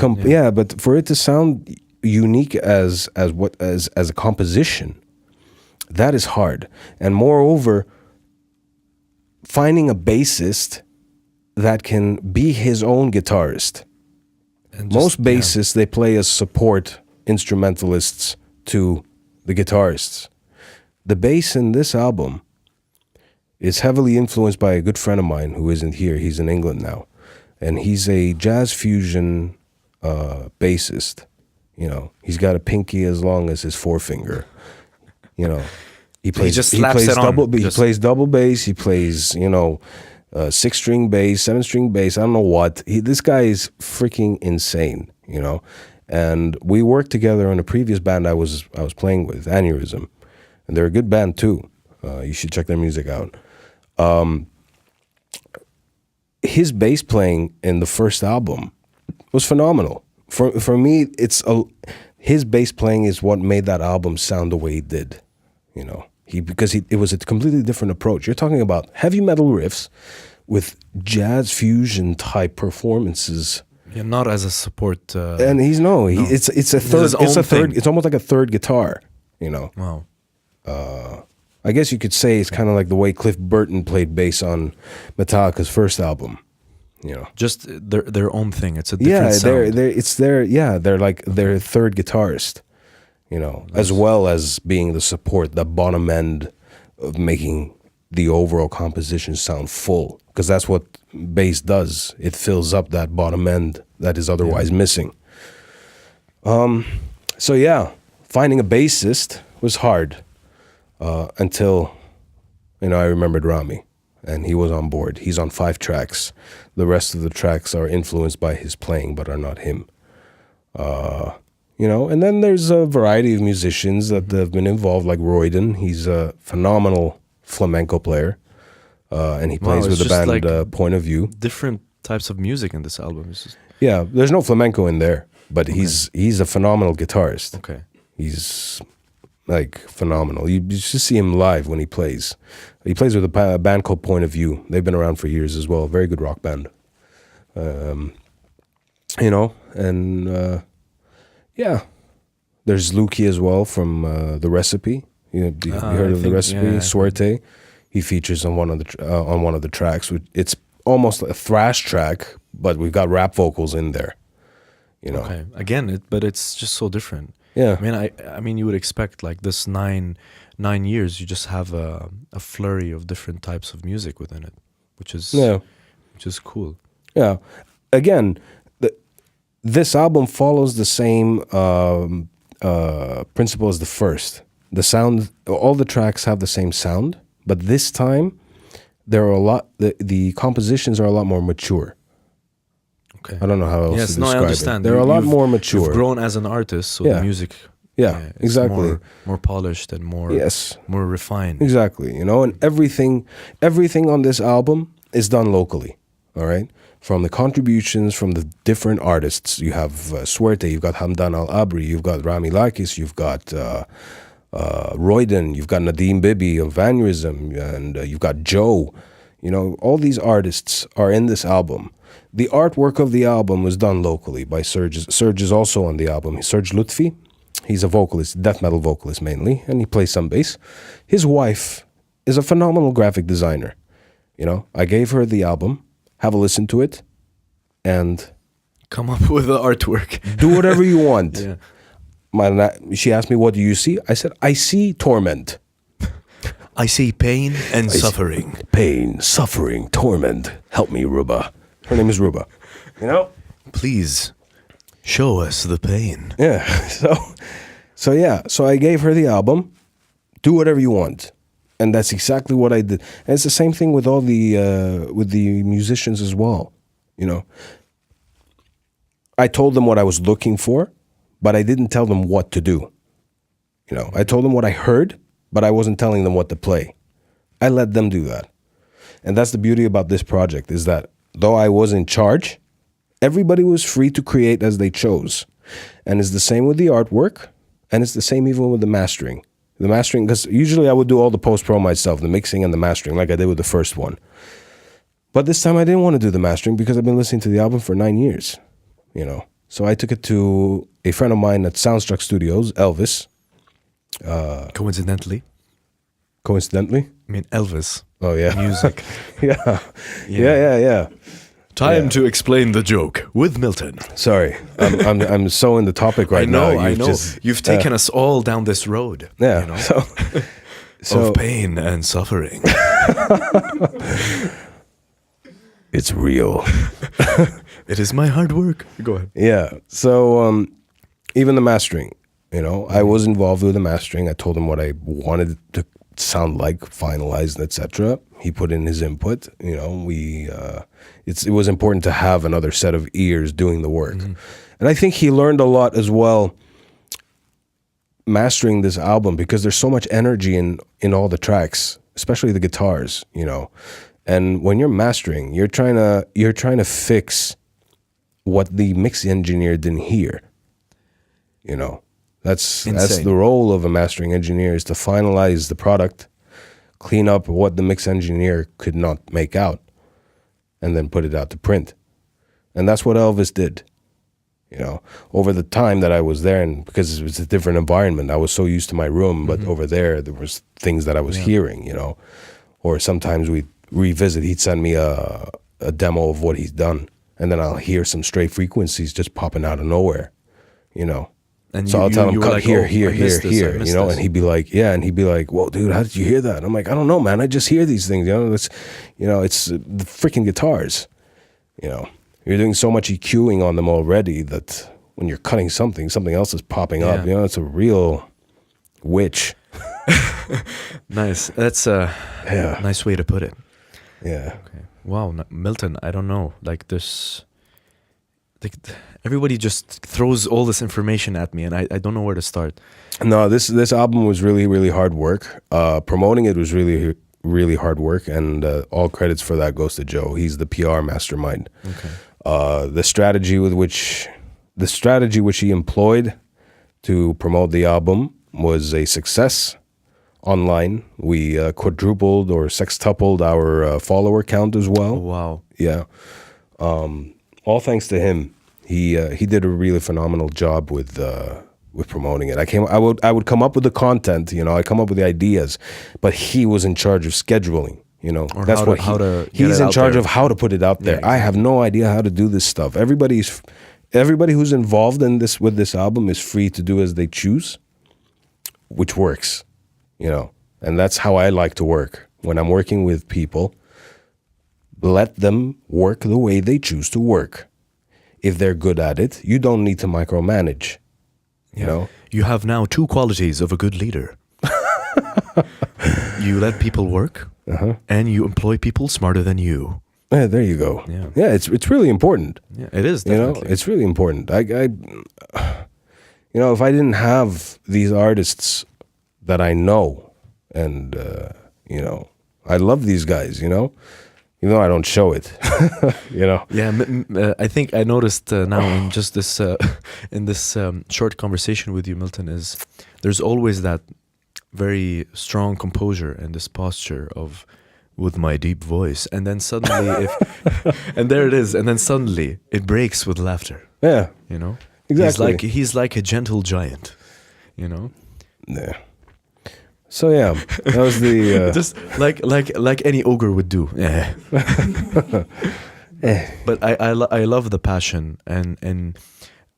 Speaker 2: but for it to sound unique as a composition, that is hard. And moreover, finding a bassist that can be his own guitarist.
Speaker 1: And just,
Speaker 2: Most bassists, they play as support instrumentalists to the guitarists. The bass in this album is heavily influenced by a good friend of mine who isn't here. He's in England now. And he's a jazz fusion bassist. You know, he's got a pinky as long as his forefinger. You know, he plays double bass. He plays, you know, 6-string bass, 7-string bass. I don't know what. This guy is freaking insane. You know, and we worked together on a previous band I was playing with, Aneurysm, and they're a good band too. You should check their music out. his bass playing in the first album was phenomenal. For me, his bass playing is what made that album sound the way it did. You know, it was a completely different approach. You're talking about heavy metal riffs with jazz fusion type performances.
Speaker 1: Yeah, not as a support.
Speaker 2: And it's a third. It's almost like a third guitar. You know.
Speaker 1: Wow.
Speaker 2: I guess you could say it's kind of like the way Cliff Burton played bass on Metallica's first album. You know,
Speaker 1: just their own thing. It's a different sound.
Speaker 2: They're like their third guitarist. You know, as well as being the support, the bottom end of making the overall composition sound full, because that's what bass does. It fills up that bottom end that is otherwise missing. So yeah, finding a bassist was hard until, you know, I remembered Rami, and he was on board. He's on 5 tracks. The rest of the tracks are influenced by his playing, but are not him. You know, and then there's a variety of musicians that have been involved, like Royden. He's a phenomenal flamenco player, and he plays with the band like Point of View.
Speaker 1: Different types of music in this album.
Speaker 2: Yeah, there's no flamenco in there, but he's a phenomenal guitarist.
Speaker 1: Okay.
Speaker 2: He's like phenomenal. You just see him live when he plays. He plays with a band called Point of View. They've been around for years as well. Very good rock band. You know, and yeah, there's Luki as well from The Recipe. You heard of The Recipe? Yeah, Suerte. He features on one of the tracks. It's almost a thrash track, but we've got rap vocals in there. You know.
Speaker 1: Okay. Again, but it's just so different.
Speaker 2: Yeah.
Speaker 1: I mean, you would expect like this 9 years, you just have a flurry of different types of music within it, which is cool.
Speaker 2: Yeah. Again, this album follows the same principle as the first. The sound, all the tracks have the same sound, but this time there are the compositions are a lot more mature.
Speaker 1: Okay.
Speaker 2: I don't know how else to describe
Speaker 1: I understand.
Speaker 2: it. They're a lot more mature.
Speaker 1: You've grown as an artist, so the music
Speaker 2: exactly.
Speaker 1: More polished and more refined.
Speaker 2: Exactly. You know, and everything on this album is done locally. All right? From the contributions from the different artists. You have Suerte, you've got Hamdan Al-Abri, you've got Rami Lakis, you've got Royden, you've got Nadim Bibi of Aneurysm, and you've got Joe. You know, all these artists are in this album. The artwork of the album was done locally by Serge. Serge is also on the album. Serge Lutfi. He's a vocalist, death metal vocalist mainly, and he plays some bass. His wife is a phenomenal graphic designer. You know, I gave her the album. Have a listen to it, and
Speaker 1: come up with the artwork.
Speaker 2: Do whatever you want.
Speaker 1: Yeah.
Speaker 2: She asked me, "What do you see?" I said, "I see torment.
Speaker 1: I see pain and suffering.
Speaker 2: Pain, suffering, torment. Help me, Ruba." Her name is Ruba. You know,
Speaker 1: please show us the pain.
Speaker 2: Yeah. So I gave her the album. Do whatever you want. And that's exactly what I did. And it's the same thing with all the musicians as well. You know, I told them what I was looking for, but I didn't tell them what to do. You know, I told them what I heard, but I wasn't telling them what to play. I let them do that. And that's the beauty about this project, is that though I was in charge, everybody was free to create as they chose. And it's the same with the artwork, and it's the same even with the mastering. The mastering, because usually I would do all the post-pro myself, the mixing and the mastering, like I did with the first one. But this time I didn't want to do the mastering because I've been listening to the album for 9 years, you know. So I took it to a friend of mine at Soundstruck Studios, Elvis.
Speaker 1: Coincidentally?
Speaker 2: I
Speaker 1: mean, Elvis.
Speaker 2: Oh, yeah.
Speaker 1: Music.
Speaker 2: Yeah.
Speaker 1: Time to explain the joke with Milton.
Speaker 2: Sorry, I'm so in the topic right now.
Speaker 1: I know. You've taken us all down this road.
Speaker 2: Yeah.
Speaker 1: You know? So of pain and suffering.
Speaker 2: It's real.
Speaker 1: It is my hard work. Go ahead.
Speaker 2: Yeah. So even the mastering, you know, I was involved with the mastering. I told him what I wanted to sound like, finalized, etc. He put in his input. You know, it was important to have another set of ears doing the work. Mm-hmm. And I think he learned a lot as well mastering this album, because there's so much energy in all the tracks, especially the guitars, you know. And when you're mastering, you're trying to fix what the mix engineer didn't hear. You know, that's the role of a mastering engineer, is to finalize the product, clean up what the mix engineer could not make out, and then put it out to print. And that's what Elvis did. You know, over the time that I was there, and because it was a different environment, I was so used to my room, but over there was things that I was hearing, you know. Or sometimes we'd revisit, he'd send me a demo of what he's done, and then I'll hear some stray frequencies just popping out of nowhere, you know. And so I'll tell him, cut like, here, you know, and he'd be like, whoa, dude, how did you hear that? And I'm like, I don't know, man, I just hear these things, you know, it's the freaking guitars, you know. You're doing so much EQing on them already that when you're cutting something else is popping up. You know, it's a real witch.
Speaker 1: Nice. That's a nice way to put it.
Speaker 2: Yeah.
Speaker 1: Okay. Wow, Milton, I don't know. Like everybody just throws all this information at me, and I don't know where to start.
Speaker 2: No, this album was really, really hard work. Promoting it was really, really hard work, and all credits for that goes to Joe. He's the PR mastermind.
Speaker 1: Okay.
Speaker 2: The strategy which he employed to promote the album was a success online. We quadrupled or sextupled our follower count as well.
Speaker 1: Oh, wow.
Speaker 2: Yeah. All thanks to him. He did a really phenomenal job with promoting it. I would come up with the content, you know, I come up with the ideas, but he was in charge of scheduling. You know,
Speaker 1: or
Speaker 2: that's he's in charge of how to put it out there. Yeah, exactly. I have no idea how to do this stuff. Everybody who's involved in this with this album is free to do as they choose, which works, you know. And that's how I like to work. When I'm working with people, let them work the way they choose to work. If they're good at it, you don't need to micromanage, you know.
Speaker 1: You have now two qualities of a good leader. You let people work, and you employ people smarter than you.
Speaker 2: Yeah, there you go. Yeah, it's really important.
Speaker 1: Yeah, it is. Definitely.
Speaker 2: You know, it's really important. I you know, if I didn't have these artists that I know, and you know, I love these guys. You know, even though I don't show it. You know.
Speaker 1: Yeah, I think I noticed now in just this in this short conversation with you, Milton, is there's always that very strong composure and this posture of with my deep voice, and then suddenly and there it is, and then suddenly it breaks with laughter.
Speaker 2: Yeah,
Speaker 1: you know,
Speaker 2: exactly.
Speaker 1: He's like a gentle giant, you know.
Speaker 2: Yeah. So yeah, that was the
Speaker 1: just like any ogre would do. Yeah. But I love the passion, and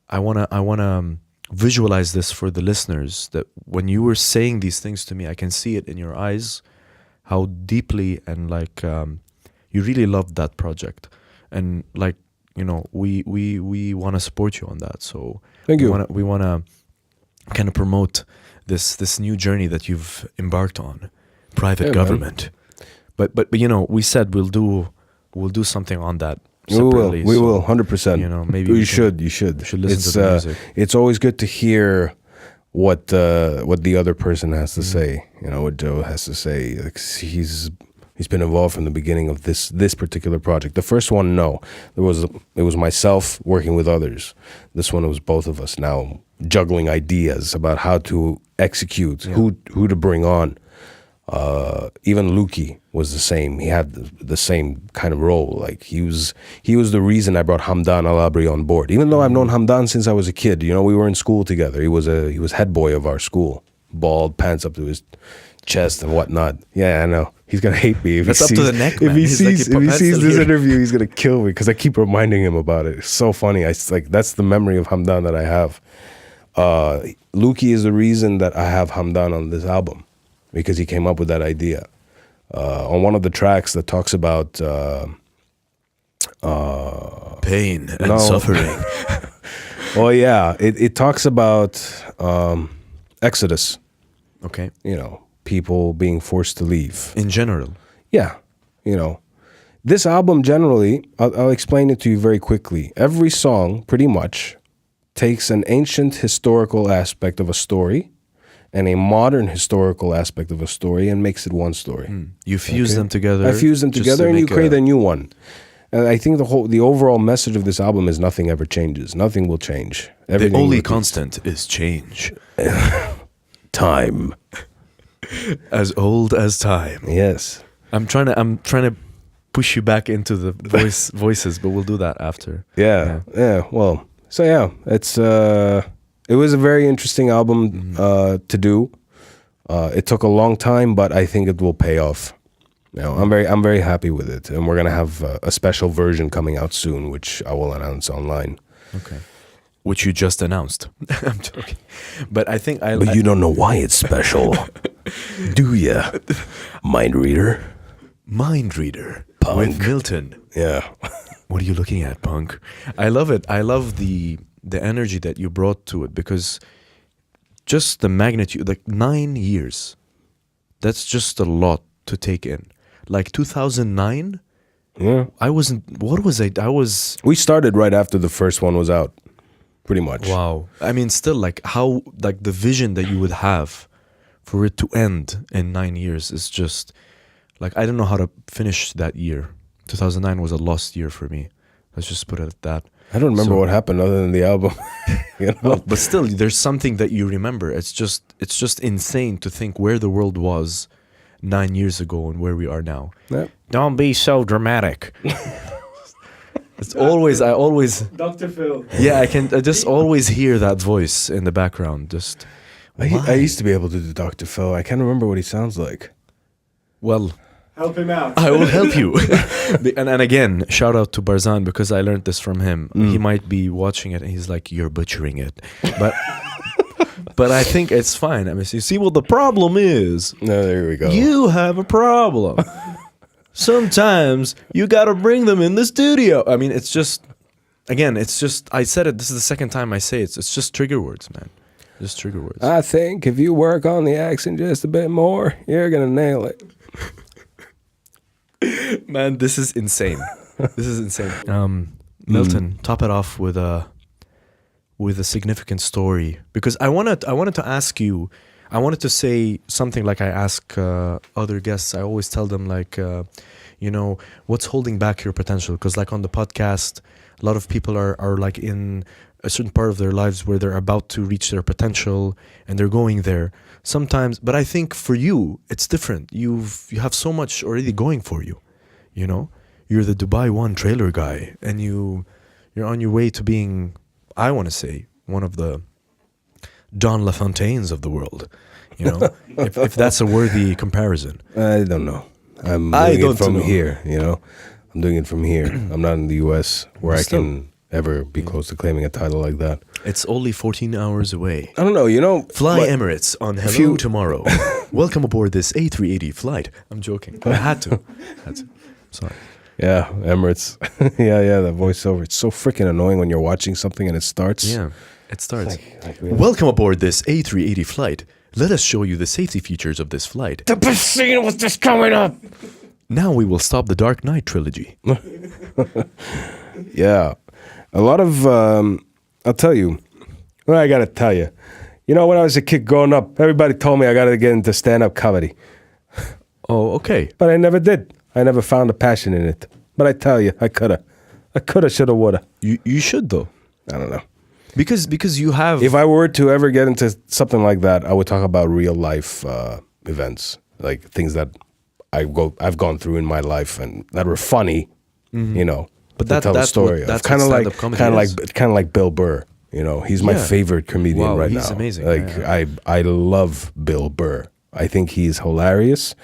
Speaker 1: I wanna visualize this for the listeners, that when you were saying these things to me, I can see it in your eyes, how deeply and like you really loved that project, and like, you know, we want to support you on that. So
Speaker 2: thank you.
Speaker 1: We want to kind of promote this new journey that you've embarked on, private government. But you know, we said we'll do something on that.
Speaker 2: We will 100%.
Speaker 1: You know, maybe
Speaker 2: you should listen to the music. It's always good to hear what the other person has to say. You know, what Joe has to say. Like, he's been involved from the beginning of this particular project. The first one, no, it was myself working with others. This one, it was both of us now juggling ideas about how to execute, who to bring on. Even Luki was the same. He had the same kind of role. Like he was the reason I brought Hamdan Alabri on board. Even though I've known Hamdan since I was a kid. You know, we were in school together. He was head boy of our school, bald, pants up to his chest and whatnot. Yeah, I know. He's gonna hate me if
Speaker 1: That's
Speaker 2: he
Speaker 1: up
Speaker 2: sees,
Speaker 1: to the neck, man.
Speaker 2: If he sees this
Speaker 1: here.
Speaker 2: interview. He's gonna kill me because I keep reminding him about it. It's so funny. That's the memory of Hamdan that I have. Luki is the reason that I have Hamdan on this album, because he came up with that idea. On one of the tracks that talks about
Speaker 1: pain and suffering.
Speaker 2: Oh yeah, it talks about Exodus.
Speaker 1: Okay.
Speaker 2: You know, people being forced to leave.
Speaker 1: In general.
Speaker 2: Yeah. You know, this album generally, I'll explain it to you very quickly. Every song, pretty much, takes an ancient historical aspect of a story and a modern historical aspect of a story and makes it one story.
Speaker 1: You fuse them together.
Speaker 2: I fuse them
Speaker 1: just
Speaker 2: together
Speaker 1: to
Speaker 2: and you
Speaker 1: make
Speaker 2: create a new one. And I think the overall message of this album is nothing ever changes. Nothing will change. Everything
Speaker 1: the only
Speaker 2: repeats.
Speaker 1: constant is change.
Speaker 2: Time.
Speaker 1: As old as time.
Speaker 2: Yes.
Speaker 1: I'm trying to push you back into the voices, but we'll do that after.
Speaker 2: Yeah. Well, so yeah, it was a very interesting album to do. It took a long time, but I think it will pay off. I'm very happy with it, and we're gonna have a special version coming out soon, which I will announce online.
Speaker 1: Okay. Which you just announced. I'm joking, but I think
Speaker 2: But you don't know why it's special, do ya? Mind reader.
Speaker 1: Mind Reader
Speaker 2: Punk.
Speaker 1: with Milton.
Speaker 2: Yeah.
Speaker 1: What are you looking at, Punk? I love it. I love the energy that you brought to it, because just the magnitude, like 9 years, that's just a lot to take in. Like 2009,
Speaker 2: Yeah. We started right after the first one was out, pretty much.
Speaker 1: Wow. I mean, still, like how, like the vision that you would have for it to end in 9 years is just, like, I don't know how to finish that year. 2009 was a lost year for me. Let's just put it at that.
Speaker 2: I don't remember what happened other than the album. You know?
Speaker 1: Well, but still, there's something that you remember. It's just insane to think where the world was 9 years ago and where we are now.
Speaker 2: Yeah.
Speaker 1: Don't be so dramatic. I always
Speaker 3: Dr. Phil.
Speaker 1: yeah, I just always hear that voice in the background. Just
Speaker 2: I used to be able to do Dr. Phil. I can't remember what he sounds like.
Speaker 1: well,
Speaker 3: Help him out.
Speaker 1: I will help you. and again, shout out to Barzan, because I learned this from him. He might be watching it and he's like, "You're butchering it," but I think it's fine. I mean, you see what the problem is.
Speaker 2: No, there we go.
Speaker 1: You have a problem. Sometimes you got to bring them in the studio. I mean, it's just, again, it's just, I said it, this is the second time I say it. It's just trigger words, man. Just trigger words.
Speaker 2: I think if you work on the accent just a bit more, you're going to nail it.
Speaker 1: Man, this is insane. This is insane. Milton, top it off with a significant story, because I wanted to ask you. I wanted to say something like I ask other guests. I always tell them, like, what's holding back your potential? Because like on the podcast, a lot of people are like in a certain part of their lives where they're about to reach their potential and they're going there sometimes. But I think for you, it's different. You have so much already going for you. You know, you're the Dubai One trailer guy, and you're on your way to being, I want to say, one of the Don LaFontaines of the world. You know, if that's a worthy comparison.
Speaker 2: I don't know. I'm doing it from here, you know. I'm doing it from here. I'm not in the US where I can ever be close to claiming a title like that.
Speaker 1: It's only 14 hours away.
Speaker 2: I don't know, you know.
Speaker 1: Fly Emirates on Hello Tomorrow. Welcome aboard this A380 flight. I'm joking. I had to. Sorry.
Speaker 2: Yeah, Emirates. yeah, that voiceover. It's so freaking annoying when you're watching something and it starts.
Speaker 1: Yeah, it starts.
Speaker 2: Really?
Speaker 1: Welcome aboard this A380 flight. Let us show you the safety features of this flight.
Speaker 3: The best scene was just coming up.
Speaker 1: Now we will stop the Dark Knight trilogy.
Speaker 2: Yeah. A lot of, I'll tell you. Well, I got to tell you. You know, when I was a kid growing up, everybody told me I got to get into stand-up comedy.
Speaker 1: Oh, okay.
Speaker 2: But I never did. I never found a passion in it. But I tell you, I coulda. I coulda, shoulda, woulda.
Speaker 1: You should, though.
Speaker 2: I don't know.
Speaker 1: Because you have...
Speaker 2: If I were to ever get into something like that, I would talk about real life events. Like things that I've gone through in my life and that were funny, you know.
Speaker 1: But
Speaker 2: to tell the story.
Speaker 1: That's
Speaker 2: kind of
Speaker 1: stand-up
Speaker 2: like Bill Burr. You know, he's my favorite comedian right now.
Speaker 1: He's amazing.
Speaker 2: Like I love Bill Burr. I think he's hilarious,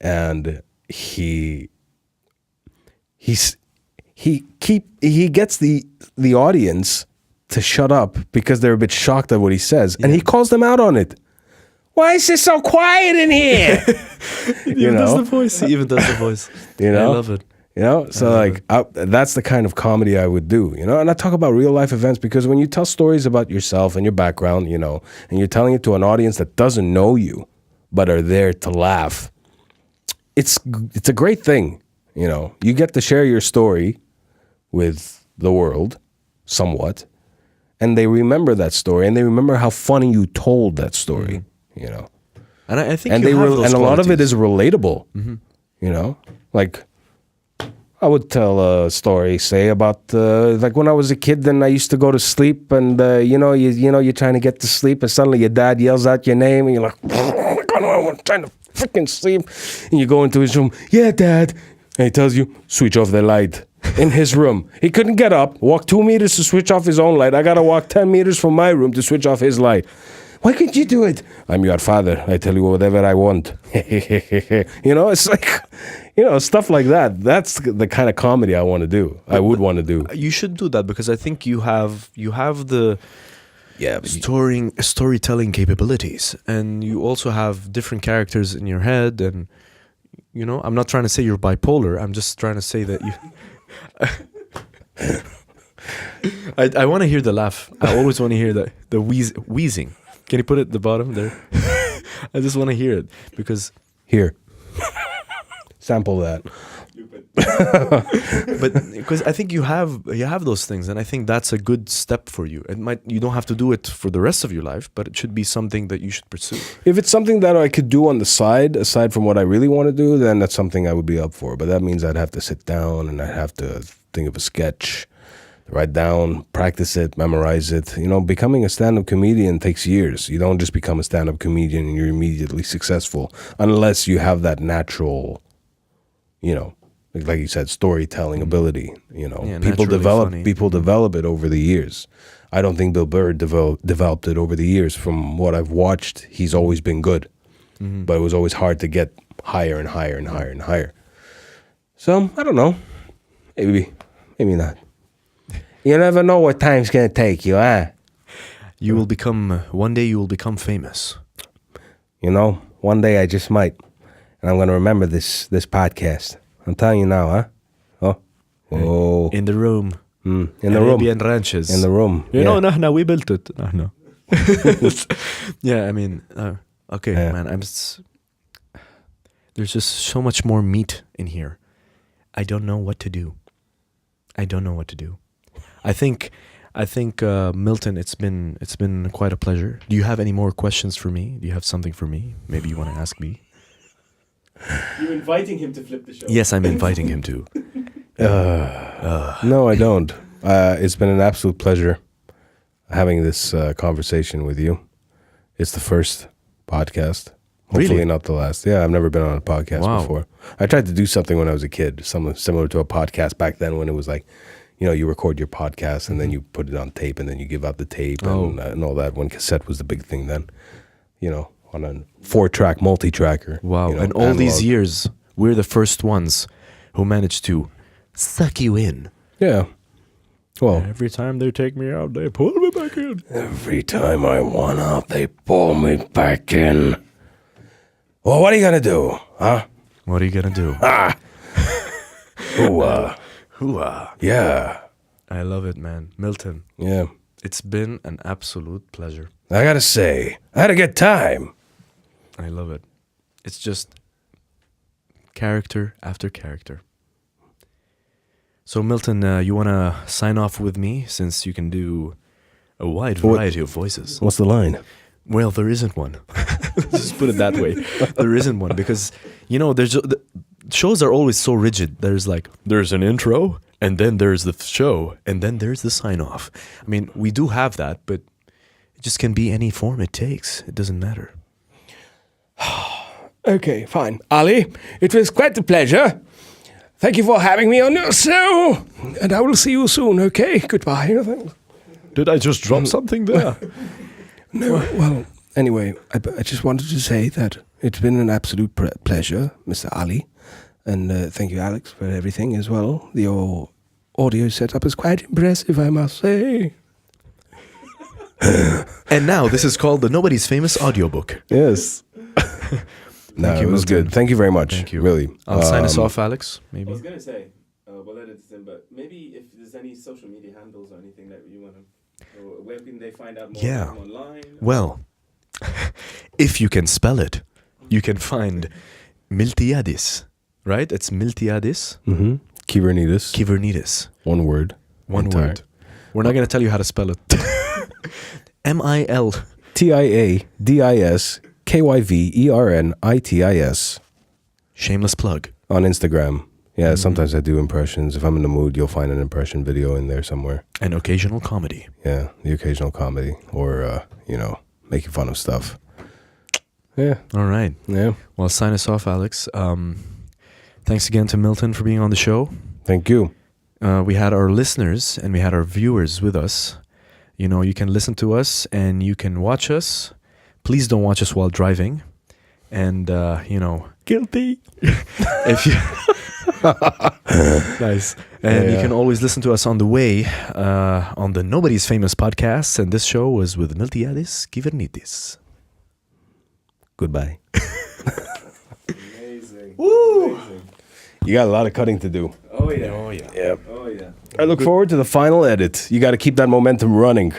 Speaker 2: and he gets the audience to shut up because they're a bit shocked at what he says, and he calls them out on it. Why is it so quiet in here?
Speaker 1: He even does the voice. He even does the voice.
Speaker 2: You know,
Speaker 1: I love it.
Speaker 2: You know, so like that's the kind of comedy I would do, you know, and I talk about real life events because when you tell stories about yourself and your background, you know, and you're telling it to an audience that doesn't know you, but are there to laugh, it's a great thing, you know. You get to share your story with the world somewhat, and they remember that story and they remember how funny you told that story, you know.
Speaker 1: And I think
Speaker 2: And
Speaker 1: you have those
Speaker 2: and a lot of it
Speaker 1: qualities.
Speaker 2: is relatable, you know. Like I would tell a story, say about like when I was a kid, then I used to go to sleep, and you're trying to get to sleep, and suddenly your dad yells out your name, and you're like, oh my God, I'm trying to freaking sleep, and you go into his room, yeah, Dad, and he tells you switch off the light in his room. He couldn't get up, walk 2 meters to switch off his own light. I gotta walk 10 meters from my room to switch off his light. Why couldn't you do it? I'm your father. I tell you whatever I want. You know, it's like, you know, stuff like that. That's the kind of comedy I want to do. I would want to do.
Speaker 1: You should do that because I think you have the
Speaker 2: Yeah.
Speaker 1: storytelling capabilities, and you also have different characters in your head. And you know, I'm not trying to say you're bipolar. I'm just trying to say that you. I want to hear the laugh. I always want to hear the wheezing. Can you put it at the bottom there? I just want to hear it because
Speaker 2: Here. Sample that.
Speaker 1: but because I think you have those things, and I think that's a good step for you. You don't have to do it for the rest of your life, but it should be something that you should pursue.
Speaker 2: If it's something that I could do on the side, aside from what I really want to do, then that's something I would be up for. But that means I'd have to sit down and I'd have to think of a sketch, write down, practice it, memorize it. You know, becoming a stand-up comedian takes years. You don't just become a stand-up comedian and you're immediately successful unless you have that natural, you know, like you said, storytelling ability. You know,
Speaker 1: Yeah,
Speaker 2: people
Speaker 1: naturally funny.
Speaker 2: develop it over the years. I don't think Bill Burr developed it over the years. From what I've watched, he's always been good, but it was always hard to get higher and higher and higher and higher. So I don't know, maybe not. You never know what time's gonna take you, huh?
Speaker 1: You will become one day. You will become famous.
Speaker 2: You know, one day I just might, and I'm gonna remember this podcast. I'm telling you now, huh? Oh,
Speaker 1: In the room.
Speaker 2: in the room,
Speaker 1: Arabian ranches.
Speaker 2: in the room.
Speaker 1: You
Speaker 2: yeah.
Speaker 1: know, no, we built it. No. Yeah, I mean, okay,
Speaker 2: Yeah.
Speaker 1: man. There's just so much more meat in here. I don't know what to do. I think, Milton, it's been quite a pleasure. Do you have any more questions for me? Do you have something for me? Maybe you want to ask me.
Speaker 4: You're inviting him to flip the show.
Speaker 1: Yes, I'm inviting him to.
Speaker 2: No, I don't. It's been an absolute pleasure having this conversation with you. It's the first podcast. Hopefully
Speaker 1: Really?
Speaker 2: not the last. Yeah, I've never been on a podcast
Speaker 1: Wow.
Speaker 2: before. I tried to do something when I was a kid, something similar to a podcast back then when it was like, you know, you record your podcast and then you put it on tape and then you give out the tape and all that. When cassette was the big thing then, you know, on a 4-track multi-tracker.
Speaker 1: Wow,
Speaker 2: you know,
Speaker 1: and all these
Speaker 2: analog.
Speaker 1: years, we're the first ones who managed to suck you in.
Speaker 2: Yeah. Well,
Speaker 1: Every time they take me out, they pull me back in.
Speaker 2: every time I want out, they pull me back in. Well, what are you going to do, huh?
Speaker 1: What are you gonna do?
Speaker 2: Ooh,
Speaker 1: Hooah.
Speaker 2: yeah.
Speaker 1: I love it, man. Milton,
Speaker 2: Yeah.
Speaker 1: it's been an absolute pleasure.
Speaker 2: I got to say, I had a good time.
Speaker 1: I love it. It's just character after character. So, Milton, you want to sign off with me since you can do a wide variety of voices?
Speaker 2: What's the line?
Speaker 1: Well, there isn't one. Let's just put it that way. There isn't one because, you know, the shows are always so rigid. There's an intro, and then there's the show, and then there's the sign off. I mean, we do have that, but it just can be any form it takes. It doesn't matter.
Speaker 2: Okay, fine. Ali, it was quite a pleasure. Thank you for having me on your show. And I will see you soon, okay? Goodbye.
Speaker 1: Did I just drop something there?
Speaker 2: No, well, anyway, I just wanted to say that it's been an absolute pleasure, Mr. Ali. And thank you, Alex, for everything as well. Your audio setup is quite impressive, I must say.
Speaker 1: And now this is called the Nobody's Famous audiobook.
Speaker 2: Yes. No,
Speaker 1: Thank you,
Speaker 2: it was
Speaker 1: Milton.
Speaker 2: good. Thank you very much.
Speaker 1: Thank you.
Speaker 2: Really.
Speaker 1: I'll sign us off, Alex,
Speaker 4: I
Speaker 1: maybe.
Speaker 4: was gonna say, we'll edit this in, but maybe if there's any social media handles or anything that you want to, where can they find out more
Speaker 1: Yeah.
Speaker 4: about them online?
Speaker 1: Well, if you can spell it, you can find Miltiadis, right? It's Miltiadis
Speaker 2: Kyvernitis.
Speaker 1: Kyvernitis.
Speaker 2: One word.
Speaker 1: One
Speaker 2: Entire.
Speaker 1: word. We're not going to tell you how to spell it. MIL.
Speaker 2: TIADIS Kyvernitis
Speaker 1: Shameless plug.
Speaker 2: on Instagram. Yeah, sometimes I do impressions. If I'm in the mood, you'll find an impression video in there somewhere.
Speaker 1: And occasional comedy.
Speaker 2: Yeah, the occasional comedy or, making fun of stuff. Yeah,
Speaker 1: All right.
Speaker 2: yeah.
Speaker 1: Well, sign us off, Alex. Thanks again to Milton for being on the show.
Speaker 2: Thank you.
Speaker 1: We had our listeners and we had our viewers with us. You can listen to us and you can watch us. Please don't watch us while driving. And,
Speaker 2: Guilty.
Speaker 1: if you... Nice. And you can always listen to us on the way on the Nobody's Famous podcast. And this show was with Nathalie Kyvernitis.
Speaker 2: Goodbye.
Speaker 4: Amazing.
Speaker 2: Woo!
Speaker 4: Amazing.
Speaker 2: You got a lot of cutting to do.
Speaker 4: Oh yeah.
Speaker 1: Oh, yeah.
Speaker 2: Yeah.
Speaker 4: Oh yeah.
Speaker 2: I look forward to the final edit. You got to keep that momentum running.